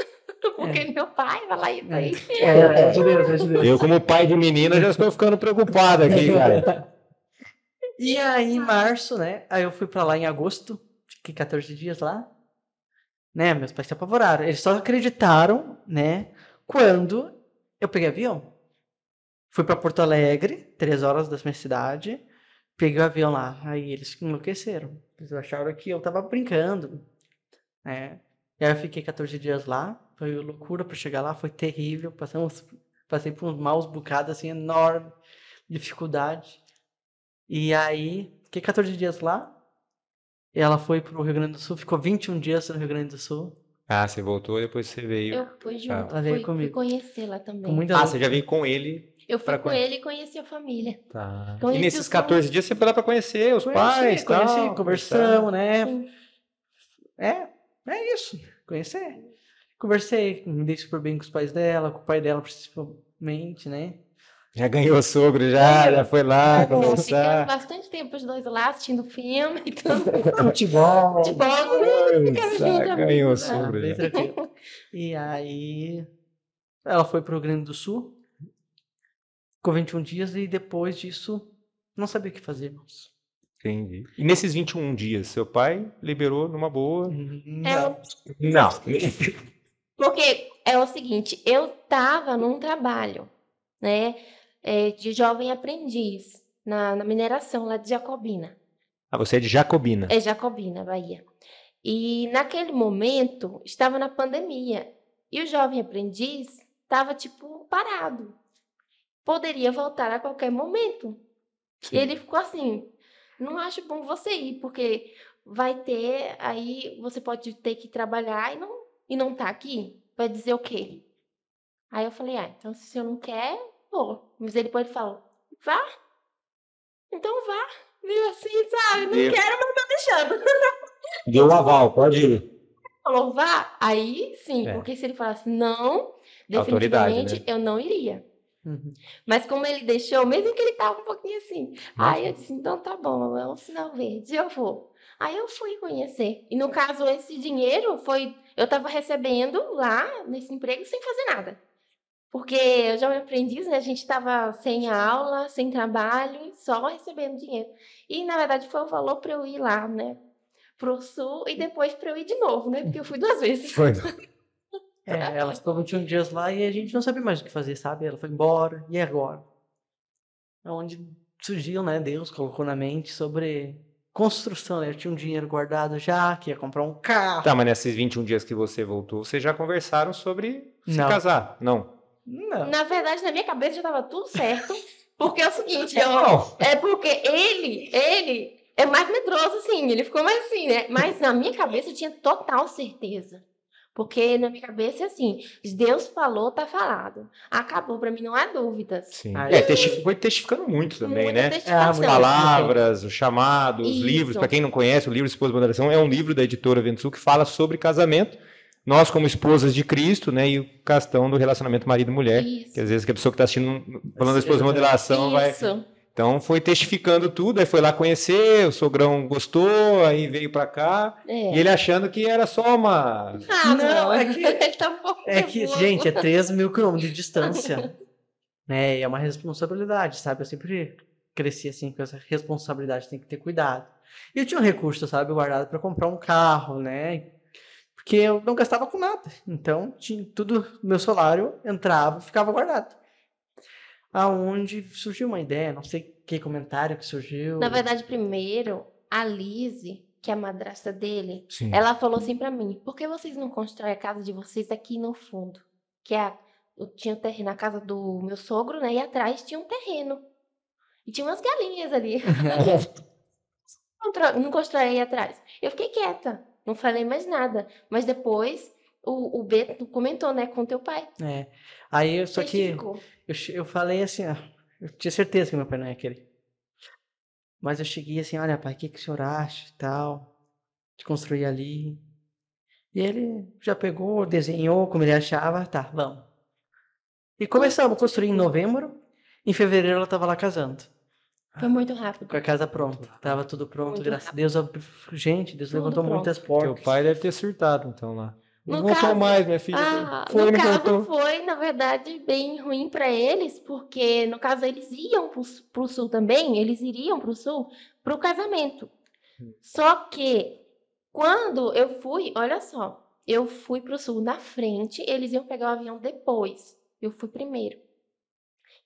Porque meu pai fala isso aí. É de Deus, é de Deus. Eu, como pai de menina, já estou ficando preocupado aqui, cara. E aí, em março, né? Aí eu fui pra lá em agosto, Fiquei 14 dias lá. Né? Meus pais se apavoraram. Eles só acreditaram, né? Quando eu peguei avião. Fui para Porto Alegre, 3 horas da minha cidade. Peguei o avião lá. Aí eles enlouqueceram. Eles acharam que eu tava brincando, né? E aí eu fiquei 14 dias lá. Foi loucura para chegar lá. Foi terrível. Passei por uns maus bocados, assim, enorme. Dificuldade. E aí, fiquei 14 dias lá. Ela foi pro Rio Grande do Sul. Ficou 21 dias no Rio Grande do Sul. Ah, você voltou e depois você veio. Eu fui junto, Ela veio fui comigo. conhecer lá Com também. muita Ah, você já veio com ele. Eu fui pra com conhe- ele e conheci a família. Tá. E Conheci nesses os 14 dias você foi lá pra conhecer os pais, Conheci, tal, conversamos, né? Sim. É isso, conhecer. Conversei, me dei super bem com os pais dela, com o pai dela principalmente, né? Já ganhou sogro, já foi lá Ficamos conversar. bastante tempo os dois lá assistindo filme e tudo. Futebol. Ficamos juntos, Ganhou amigos, né? sogro Bem já. tranquilo. E aí, ela foi pro Rio Grande do Sul, ficou 21 dias e depois disso, não sabia o que fazer, irmãos. Entendi. E nesses 21 dias, seu pai liberou numa boa? Não. Não. Porque é o seguinte, eu estava num trabalho, né, de jovem aprendiz na mineração lá de Jacobina. Ah, você é de Jacobina. É Jacobina, Bahia. E naquele momento estava na pandemia e o jovem aprendiz estava tipo parado. Poderia voltar a qualquer momento. E ele ficou assim: não acho bom você ir, porque vai ter, aí você pode ter que trabalhar e não tá aqui. Vai dizer o quê? Aí eu falei: ah, então se o senhor não quer, vou. Mas ele depois falou: vá, então vá. Viu assim, sabe? Não Deu. quero, mas tô deixando. Deu um aval, pode ir. Falou: vá. Aí sim, É. porque se ele falasse não, Autoridade, definitivamente né? eu não iria. Uhum. Mas como ele deixou, mesmo que ele tava um pouquinho assim, Nossa. aí eu disse, então tá bom, é um sinal verde, eu vou. Aí eu fui conhecer. E no caso, esse dinheiro eu tava recebendo lá nesse emprego sem fazer nada. Porque eu já me aprendiz, né? A gente tava sem aula, sem trabalho, só recebendo dinheiro. E na verdade foi o valor para eu ir lá, né? Pro sul e depois para eu ir de novo, né? Porque eu fui 2 vezes. Foi. Ela ficou 21 dias lá e a gente não sabia mais o que fazer, sabe? Ela foi embora, e agora? Onde surgiu, né? Deus colocou na mente sobre construção, né? Eu tinha um dinheiro guardado já, que ia comprar um carro. Tá, mas nesses 21 dias que você voltou, vocês já conversaram sobre se Não. casar? Não. Não. Na verdade, na minha cabeça já tava tudo certo. Porque é o seguinte, Não. é porque ele é mais medroso, assim, ele ficou mais assim, né? Mas na minha cabeça eu tinha total certeza. Porque na minha cabeça é assim, se Deus falou, tá falado. Acabou, pra mim não há dúvidas. Sim. Ah, Foi testificando muito também, Muita né? testificação. As palavras, o chamado, os Isso. livros. Para quem não conhece, o livro Esposa de Moderação é um livro da editora Ventul que fala sobre casamento. Nós, como esposas de Cristo, né? E o questão do relacionamento marido-mulher. Isso. Que às vezes que a pessoa que está assistindo, falando da esposa de moderação, vai. Isso. Então foi testificando tudo, aí foi lá conhecer, o sogrão gostou, aí veio pra cá, e ele achando que era só uma. Ah, Não, é que- ele tá um pouco É que, nervoso. gente, é 3.000 quilômetros de distância. Né? E é uma responsabilidade, sabe? Eu sempre cresci assim com essa responsabilidade, tem que ter cuidado. E eu tinha um recurso, sabe, guardado para comprar um carro, né? Porque eu não gastava com nada. Então, tinha tudo, meu salário entrava e ficava guardado. Aonde surgiu uma ideia, não sei que comentário que surgiu. Na verdade, primeiro, a Lise, que é a madrasta dele, Sim. ela falou assim pra mim: por que vocês não constroem a casa de vocês aqui no fundo? Que eu tinha um terreno na casa do meu sogro, né? E atrás tinha um terreno. E tinha umas galinhas ali. Não constrói aí atrás. Eu fiquei quieta, não falei mais nada. Mas depois o Beto comentou, né, com teu pai. É. Aí, só que Testificou. eu falei assim, eu tinha certeza que meu pai não ia querer. Mas eu cheguei assim, olha, pai, o que o senhor acha e tal, de construir ali? E ele já pegou, desenhou como ele achava, tá, vamos. E começamos a construir em novembro, em fevereiro ela tava lá casando, Foi muito rápido. com a casa pronta. Tava tudo pronto, Muito graças a rápido. Deus. Gente, Deus Tudo levantou pronto. muitas Teu portas. pai deve ter surtado, então, lá. Não No voltou caso- mais, minha filha. Foi, no não caso voltou. foi, na verdade, bem ruim para eles, porque no caso eles iam pro sul também, eles iriam pro sul pro casamento. Só que Quando eu fui, olha só, eu fui pro sul na frente, eles iam pegar o avião depois. Eu fui primeiro.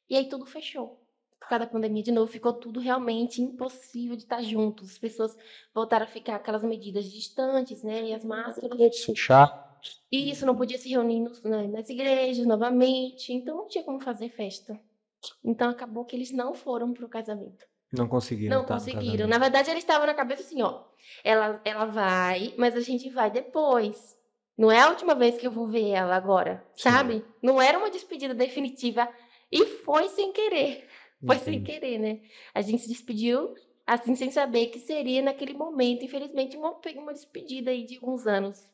E aí tudo fechou. Por causa da pandemia, de novo, ficou tudo realmente impossível de estar juntos. As pessoas voltaram a ficar aquelas medidas distantes, né? E as máscaras. Fechar. E isso não podia se reunir nas igrejas novamente. Então não tinha como fazer festa. Então acabou que eles não foram pro casamento. Não conseguiram Não estar no conseguiram. casamento. Na verdade, eles estavam na cabeça assim, ó. Ela vai, mas a gente vai depois. Não é a última vez que eu vou ver ela agora, Sim. sabe? Não era uma despedida definitiva. E foi sem querer. Foi sem Entendi. querer, né? A gente se despediu assim, sem saber que seria naquele momento. Infelizmente, uma despedida aí de alguns anos.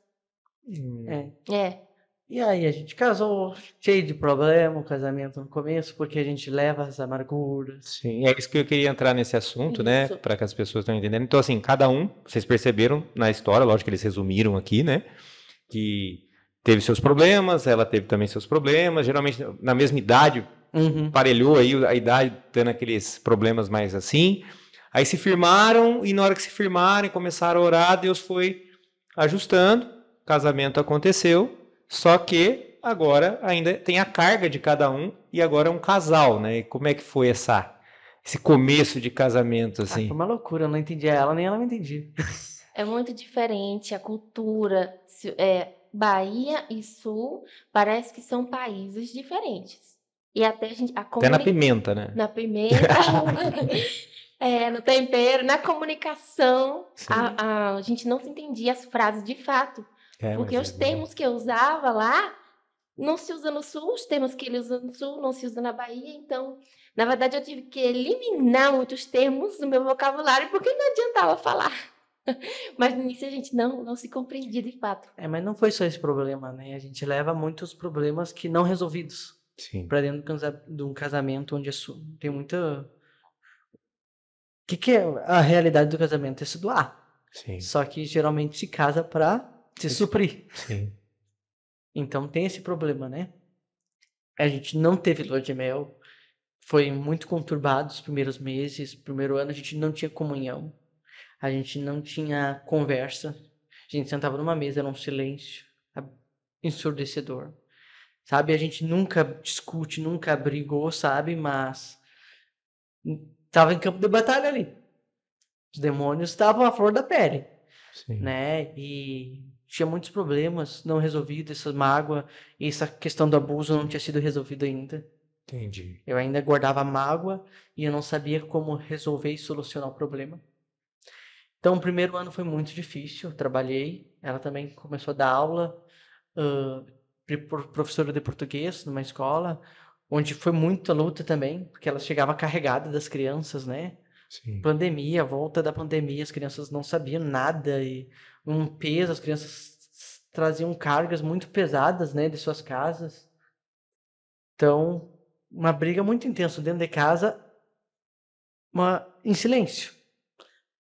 É. É. E aí a gente casou, cheio de problema, o casamento no começo, porque a gente leva as amarguras. Sim, é isso que eu queria entrar nesse assunto, né? Isso. Para que as pessoas estão entendendo. Então, assim, cada um, vocês perceberam na história, lógico que eles resumiram aqui, né? Que teve seus problemas, ela teve também seus problemas, geralmente na mesma idade, Uhum. parelhou aí a idade, tendo aqueles problemas mais assim. Aí se firmaram, e na hora que se firmaram e começaram a orar, Deus foi ajustando, o casamento aconteceu, só que agora ainda tem a carga de cada um, e agora é um casal, né? E como é que foi esse começo de casamento, Ah, foi assim? uma loucura, eu não entendia ela, nem ela me entendia. É muito diferente a cultura. Bahia e Sul parece que são países diferentes. E até a Até na pimenta, né? na pimenta, no tempero, na comunicação, Sim. a gente não se entendia as frases de fato. Porque mas os termos que eu usava lá não se usa no Sul, os termos que ele usa no Sul não se usa na Bahia. Então, na verdade, eu tive que eliminar muitos termos do meu vocabulário porque não adiantava falar. Mas no início a gente não se compreendia de fato. É, mas não foi só esse problema, né? A gente leva muitos problemas que não resolvidos Sim. pra dentro de um casamento onde tem muita... O que é a realidade do casamento? É se doar. Sim. Só que geralmente se casa pra se suprir. Sim. Então tem esse problema, né? A gente não teve lua de mel. Foi muito conturbado os primeiros meses. Primeiro ano a gente não tinha comunhão. A gente não tinha conversa. A gente sentava numa mesa, era um silêncio ensurdecedor. Sabe? A gente nunca discute, nunca brigou, sabe? Mas tava em campo de batalha ali. Os demônios estavam à flor da pele. Sim. Né? E tinha muitos problemas não resolvidos, essa mágoa, e essa questão do abuso não tinha sido resolvida ainda. Entendi. Eu ainda guardava mágoa e eu não sabia como resolver e solucionar o problema. Então, o primeiro ano foi muito difícil, eu trabalhei, ela também começou a dar aula, professora de português numa escola, onde foi muita luta também, porque ela chegava carregada das crianças, né? Sim. Pandemia, a volta da pandemia, as crianças não sabiam nada e um peso, as crianças traziam cargas muito pesadas, né, de suas casas. Então, uma briga muito intensa dentro de casa, em silêncio,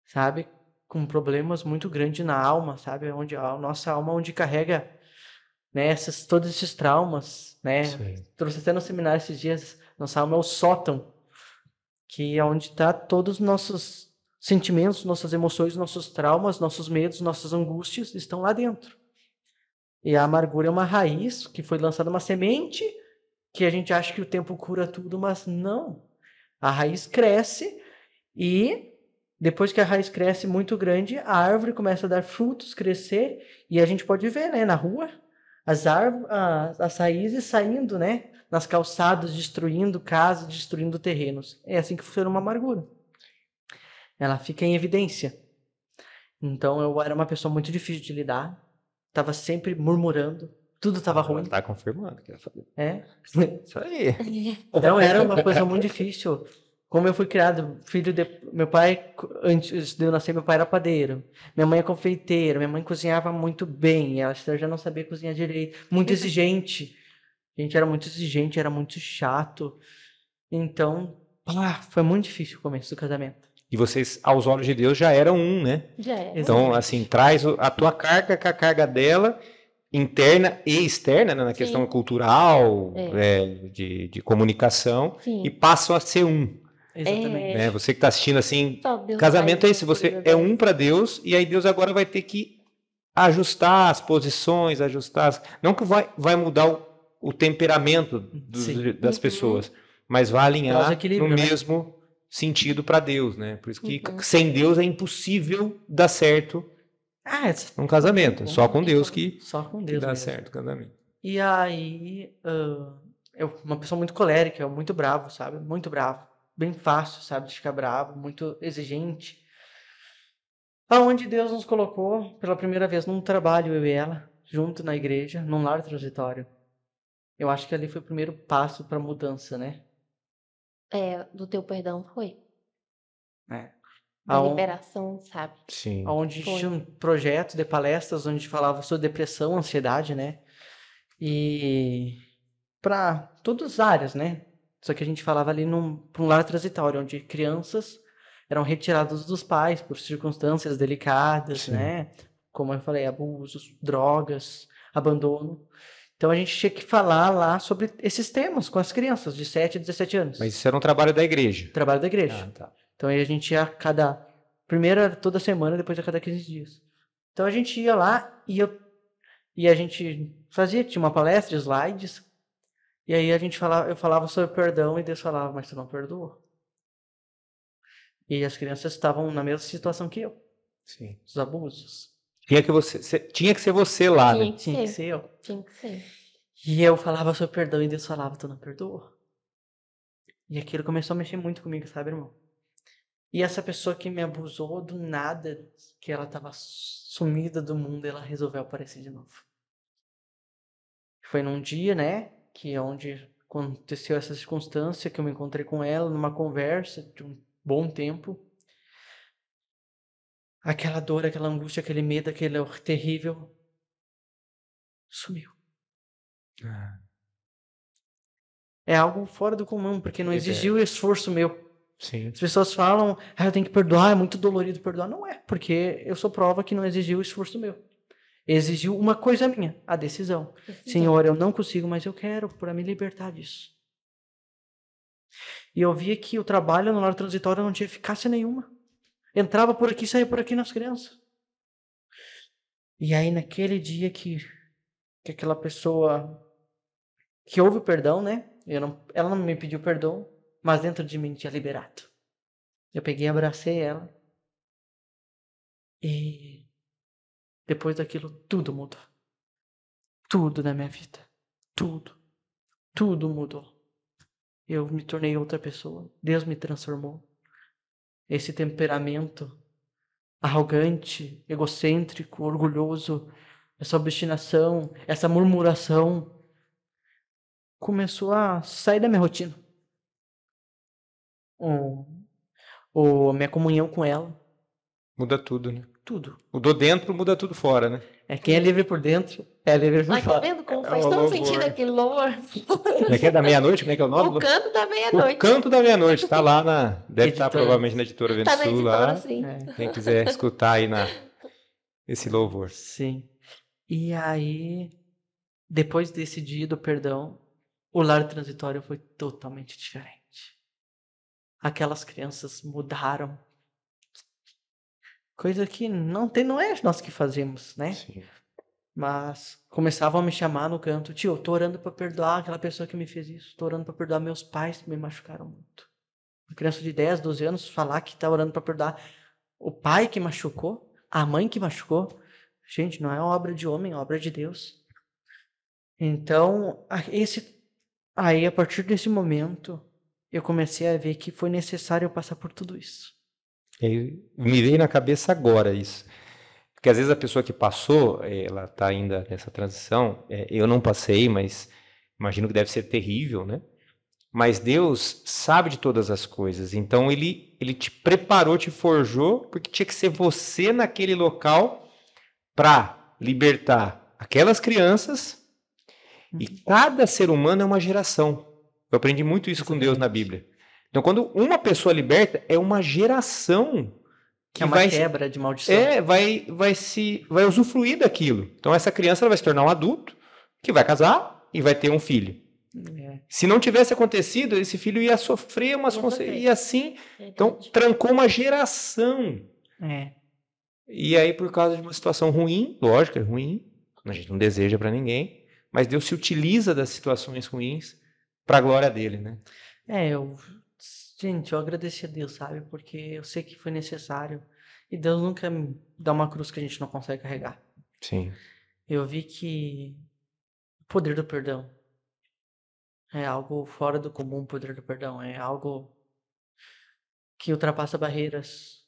sabe? Com problemas muito grandes na alma, sabe? Onde a nossa alma, onde carrega, né, todos esses traumas, né? Sim. Trouxe até no seminário esses dias, nossa alma é o sótão, que é onde está todos os nossos sentimentos, nossas emoções, nossos traumas, nossos medos, nossas angústias estão lá dentro. E a amargura é uma raiz que foi lançada uma semente que a gente acha que o tempo cura tudo, mas não. A raiz cresce e depois que a raiz cresce muito grande, a árvore começa a dar frutos, crescer, e a gente pode ver, né, na rua, as raízes saindo, né, nas calçadas, destruindo casas, destruindo terrenos. É assim que funciona uma amargura. Ela fica em evidência. Então eu era uma pessoa muito difícil de lidar, estava sempre murmurando, tudo estava ruim. Tá confirmando. É. Isso aí. Então era uma coisa muito difícil. Como eu fui criado, filho de... Meu pai, antes de eu nascer, meu pai era padeiro. Minha mãe é confeiteira. Minha mãe cozinhava muito bem. Ela já não sabia cozinhar direito. Muito exigente. A gente era muito exigente, era muito chato. Então, foi muito difícil o começo do casamento. E vocês, aos olhos de Deus, já eram um, né? Já é. Então, assim, traz a tua carga com a carga dela, interna e externa, né, na questão Sim. cultural, de comunicação, Sim. e passam a ser um. Exatamente. É. Né? Você que está assistindo assim, Só Deus casamento faz é isso, loucuras, você é um para Deus, e aí Deus agora vai ter que ajustar as posições, não que vai mudar o temperamento Sim. das Uhum. pessoas, mas vai alinhar Traz no equilíbrio, né? mesmo sentido para Deus, né? Por isso que Uhum. sem Deus é impossível dar certo Ah, um casamento. tem Só como. com Tem Deus como. Só com que Deus dá mesmo. certo o casamento. E aí, eu uma pessoa muito colérica, muito bravo, sabe? Muito bravo. Bem fácil, sabe? De ficar bravo, muito exigente. Aonde Deus nos colocou pela primeira vez num trabalho, eu e ela, junto na igreja, num lar transitório. Eu acho que ali foi o primeiro passo para mudança, né? Do teu perdão foi. É. Da Aon- liberação, sabe? Sim. Onde Foi. tinha projetos de palestras onde falava sobre depressão, ansiedade, né? E para todas as áreas, né? Só que a gente falava ali pra um lar transitório, onde crianças eram retiradas dos pais por circunstâncias delicadas, Sim. né? Como eu falei, abusos, drogas, abandono. Então a gente tinha que falar lá sobre esses temas com as crianças de 7 a 17 anos. Mas isso era um trabalho da igreja. Trabalho da igreja. Ah, tá. Então aí a gente ia primeiro era toda semana, depois a cada 15 dias. Então a gente ia lá e a gente tinha uma palestra, slides, e aí eu falava sobre perdão e Deus falava, mas tu não perdoou. E as crianças estavam na mesma situação que eu, Sim. os abusos. Tinha que ser você lá, né? Tinha que Tinha que ser. ser eu. Tinha que ser. E eu falava sobre perdão e Deus falava, tu não perdoou. E aquilo começou a mexer muito comigo, sabe, irmão? E essa pessoa que me abusou do nada, que ela estava sumida do mundo, ela resolveu aparecer de novo. Foi num dia, né, que é onde aconteceu essa circunstância, que eu me encontrei com ela numa conversa de um bom tempo. Aquela dor, aquela angústia, aquele medo, aquele terrível sumiu. Ah, É algo fora do comum, porque não exigiu esforço meu. sim. As pessoas falam, eu tenho que perdoar, é muito dolorido perdoar. Não é, porque eu sou prova que não exigiu esforço meu. Exigiu uma coisa minha, a decisão. Senhor, eu não consigo, mas eu quero para me libertar disso. E eu via que o trabalho no lar transitório não tinha eficácia nenhuma. Entrava por aqui, saía por aqui nas crianças. E aí naquele dia que aquela pessoa que houve o perdão, né? Ela não me pediu perdão, mas dentro de mim tinha liberado. Eu peguei e abracei ela. E depois daquilo, tudo mudou. Tudo na minha vida. Tudo. Tudo mudou. Eu me tornei outra pessoa. Deus me transformou. Esse temperamento arrogante, egocêntrico, orgulhoso, essa obstinação, essa murmuração começou a sair da minha rotina. A minha comunhão com ela, Muda tudo, né? tudo. Mudou dentro, muda tudo fora, né? Quem é livre por dentro, é livre por Olha, tá fora. vendo como É faz o todo louvor. sentido aquele louvor? Como é que é da meia-noite? Como é que é o nome? O canto da O meia-noite. Canto da Meia-Noite. Tá lá deve estar Editora. provavelmente na editora Vento Tá na Sul editora, lá. sim. Quem quiser escutar aí esse louvor. Sim. E aí, depois desse dia do perdão, o lar transitório foi totalmente diferente. Aquelas crianças mudaram. Coisa que não é nós que fazemos, né? Sim. Mas começavam a me chamar no canto, tio, tô orando para perdoar aquela pessoa que me fez isso, tô orando para perdoar meus pais que me machucaram muito. Uma criança de 10, 12 anos falar que tá orando para perdoar o pai que machucou, a mãe que machucou. Gente, não é obra de homem, é obra de Deus. Então, aí a partir desse momento, eu comecei a ver que foi necessário eu passar por tudo isso. Me veio na cabeça agora isso. Porque às vezes a pessoa que passou, ela está ainda nessa transição. Eu não passei, mas imagino que deve ser terrível, né? Mas Deus sabe de todas as coisas. Então ele te preparou, te forjou, porque tinha que ser você naquele local para libertar aquelas crianças. E cada ser humano é uma geração. Eu aprendi muito isso com Deus na Bíblia. Então, quando uma pessoa liberta, é uma geração que é uma quebra de maldição. vai usufruir daquilo. Então, essa criança ela vai se tornar um adulto que vai casar e vai ter um filho. Se não tivesse acontecido, esse filho ia sofrer umas consequências. E assim, então, trancou uma geração. E aí, por causa de uma situação ruim, lógico, é ruim, a gente não deseja para ninguém, mas Deus se utiliza das situações ruins para a glória dele, né? Gente, eu agradeci a Deus, sabe? Porque eu sei que foi necessário. E Deus nunca me dá uma cruz que a gente não consegue carregar. Sim. Eu vi que o poder do perdão é algo fora do comum, o poder do perdão. É algo que ultrapassa barreiras.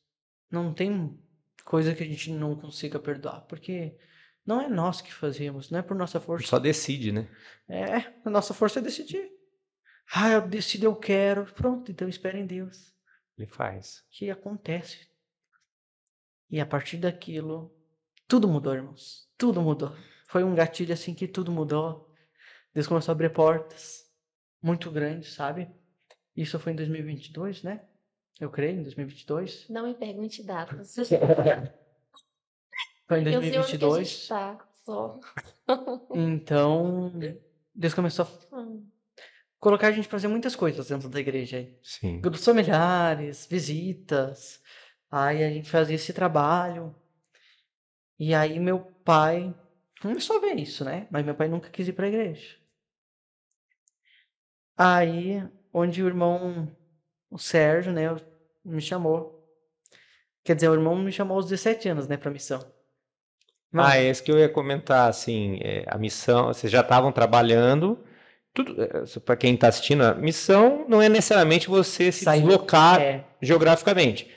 Não tem coisa que a gente não consiga perdoar. Porque não é nós que fazemos, não é por nossa força. Só decide, né? A nossa força é decidir. Ah, eu decido, eu quero. Pronto, então espere em Deus. Ele faz. Que acontece. E a partir daquilo, tudo mudou, irmãos. Tudo mudou. Foi um gatilho assim que tudo mudou. Deus começou a abrir portas muito grandes, sabe? Isso foi em 2022, né? Eu creio, em 2022. Não me pergunte datas. Foi em Eu sei onde que a gente 2022. tá, só. Então, Deus começou a colocar a gente pra fazer muitas coisas dentro da igreja. Aí. Sim. Grupos familiares, visitas. Aí a gente fazia esse trabalho. E aí meu pai começou a ver isso, né? Mas meu pai nunca quis ir pra igreja. Aí, onde o Sérgio, né, me chamou. Quer dizer, o irmão me chamou aos 17 anos, né, pra missão. Irmão, É isso que eu ia comentar, assim, a missão, vocês já estavam trabalhando, tudo, para quem está assistindo, a missão não é necessariamente você se Sair, deslocar geograficamente.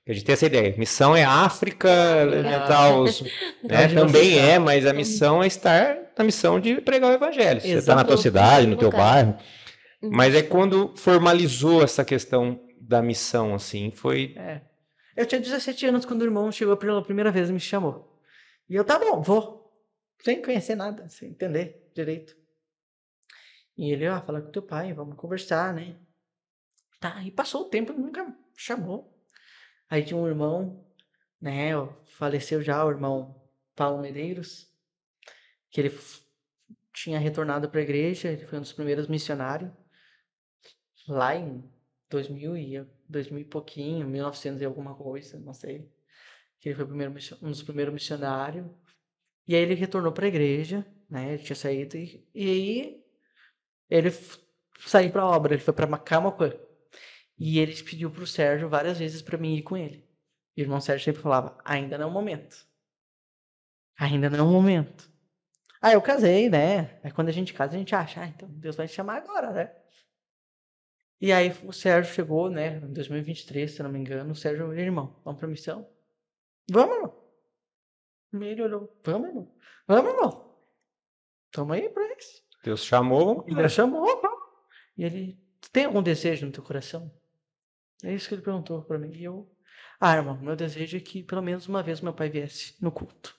A gente tem essa ideia. Missão é África, alimentar os, né? Onde Também você tá. mas a missão é estar na missão de pregar o evangelho. Você está na tua Exato. cidade, no teu Lugar. bairro. Mas é quando formalizou essa questão da missão, assim, foi. Eu tinha 17 anos quando o irmão chegou pela primeira vez e me chamou. E eu, tá bom, vou. Sem conhecer nada, sem entender direito. E ele, fala com teu pai, vamos conversar, né? Tá, e passou o tempo e nunca chamou. Aí tinha um irmão, né? Faleceu já, o irmão Paulo Medeiros, que ele tinha retornado para a igreja, ele foi um dos primeiros missionários, lá em 2000 e pouquinho, 1900 e alguma coisa, não sei. Que ele foi um dos primeiros missionários. E aí ele retornou para a igreja, né? Ele tinha saído e aí ele saiu para a obra, ele foi para Camaquã. E ele pediu pro Sérgio várias vezes para mim ir com ele. E o irmão Sérgio sempre falava: ainda não é o momento. Ainda não é o momento. Aí eu casei, né? Aí quando a gente casa, a gente acha, então Deus vai te chamar agora, né? E aí o Sérgio chegou, né? Em 2023, se eu não me engano, o Sérgio, irmão, vamos pra missão? Vamos, irmão. E ele olhou, vamos, irmão. Vamos, irmão. Tamo aí pra isso. Deus chamou. E Deus chamou, vamos. E ele, tem algum desejo no teu coração? É isso que ele perguntou pra mim. E eu, irmão, meu desejo é que pelo menos uma vez meu pai viesse no culto.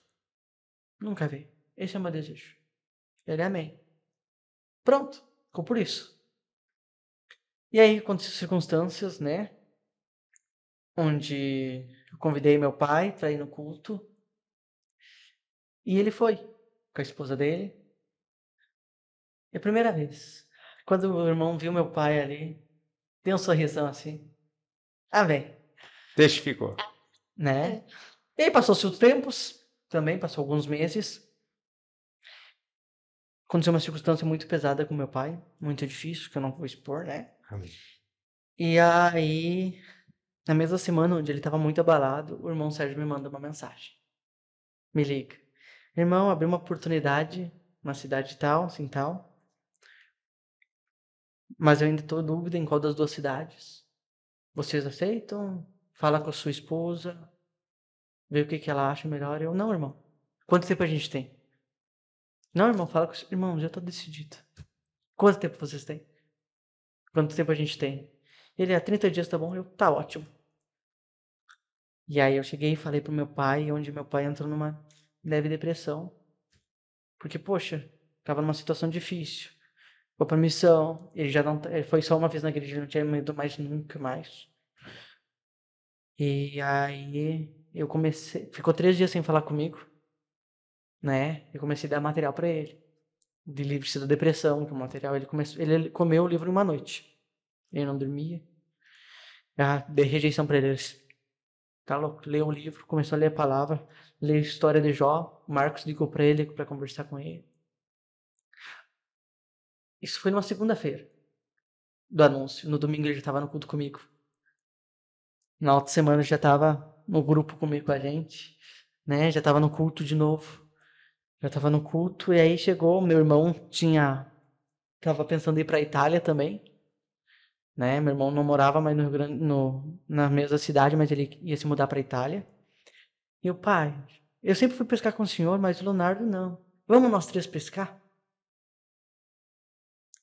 Nunca veio. Esse é o meu desejo. Ele, amém. Pronto, ficou por isso. E aí aconteceram circunstâncias, né? Onde eu convidei meu pai para ir no culto. E ele foi com a esposa dele. É a primeira vez. Quando o irmão viu meu pai ali, deu um sorrisão assim. Amém. Testificou. Né? E aí passou-se os tempos, também passou alguns meses. Aconteceu uma circunstância muito pesada com meu pai, muito difícil, que eu não vou expor, né? Amém. E aí, na mesma semana onde ele estava muito abalado, o irmão Sérgio me manda uma mensagem. Me liga. Irmão, abri uma oportunidade na cidade tal, assim tal. Mas eu ainda estou em dúvida em qual das duas cidades. Vocês aceitam? Fala com a sua esposa. Vê o que ela acha melhor. Eu, não, irmão. Quanto tempo a gente tem? Não, irmão, fala com o seu irmão, já estou decidido. Quanto tempo vocês têm? Quanto tempo a gente tem? Ele, 30 dias tá bom? Eu, tá ótimo. E aí eu cheguei e falei pro meu pai, onde meu pai entrou numa leve depressão. Porque, poxa, tava numa situação difícil. Foi pra missão, ele foi só uma vez na igreja, não tinha ido mais nunca mais. E aí eu comecei, ficou 3 dias sem falar comigo, né? Eu comecei a dar material pra ele. De livre-se da depressão, que o material, ele comeu o livro em uma noite. Ele não dormia. Dei rejeição pra ele. tá louco, leu um livro, começou a ler a palavra, leu a história de Jó, o Marcos ligou para ele para conversar com ele. Isso foi numa segunda-feira do anúncio. No domingo ele já estava no culto comigo. Na outra semana já estava no grupo comigo com a gente, né? Já estava no culto de novo. Já estava no culto e aí chegou, meu irmão tava pensando em ir para a Itália também, né? Meu irmão não morava mais no Rio Grande, na mesma cidade, mas ele ia se mudar para a Itália. E o pai, eu sempre fui pescar com o senhor, mas o Leonardo não. Vamos nós três pescar?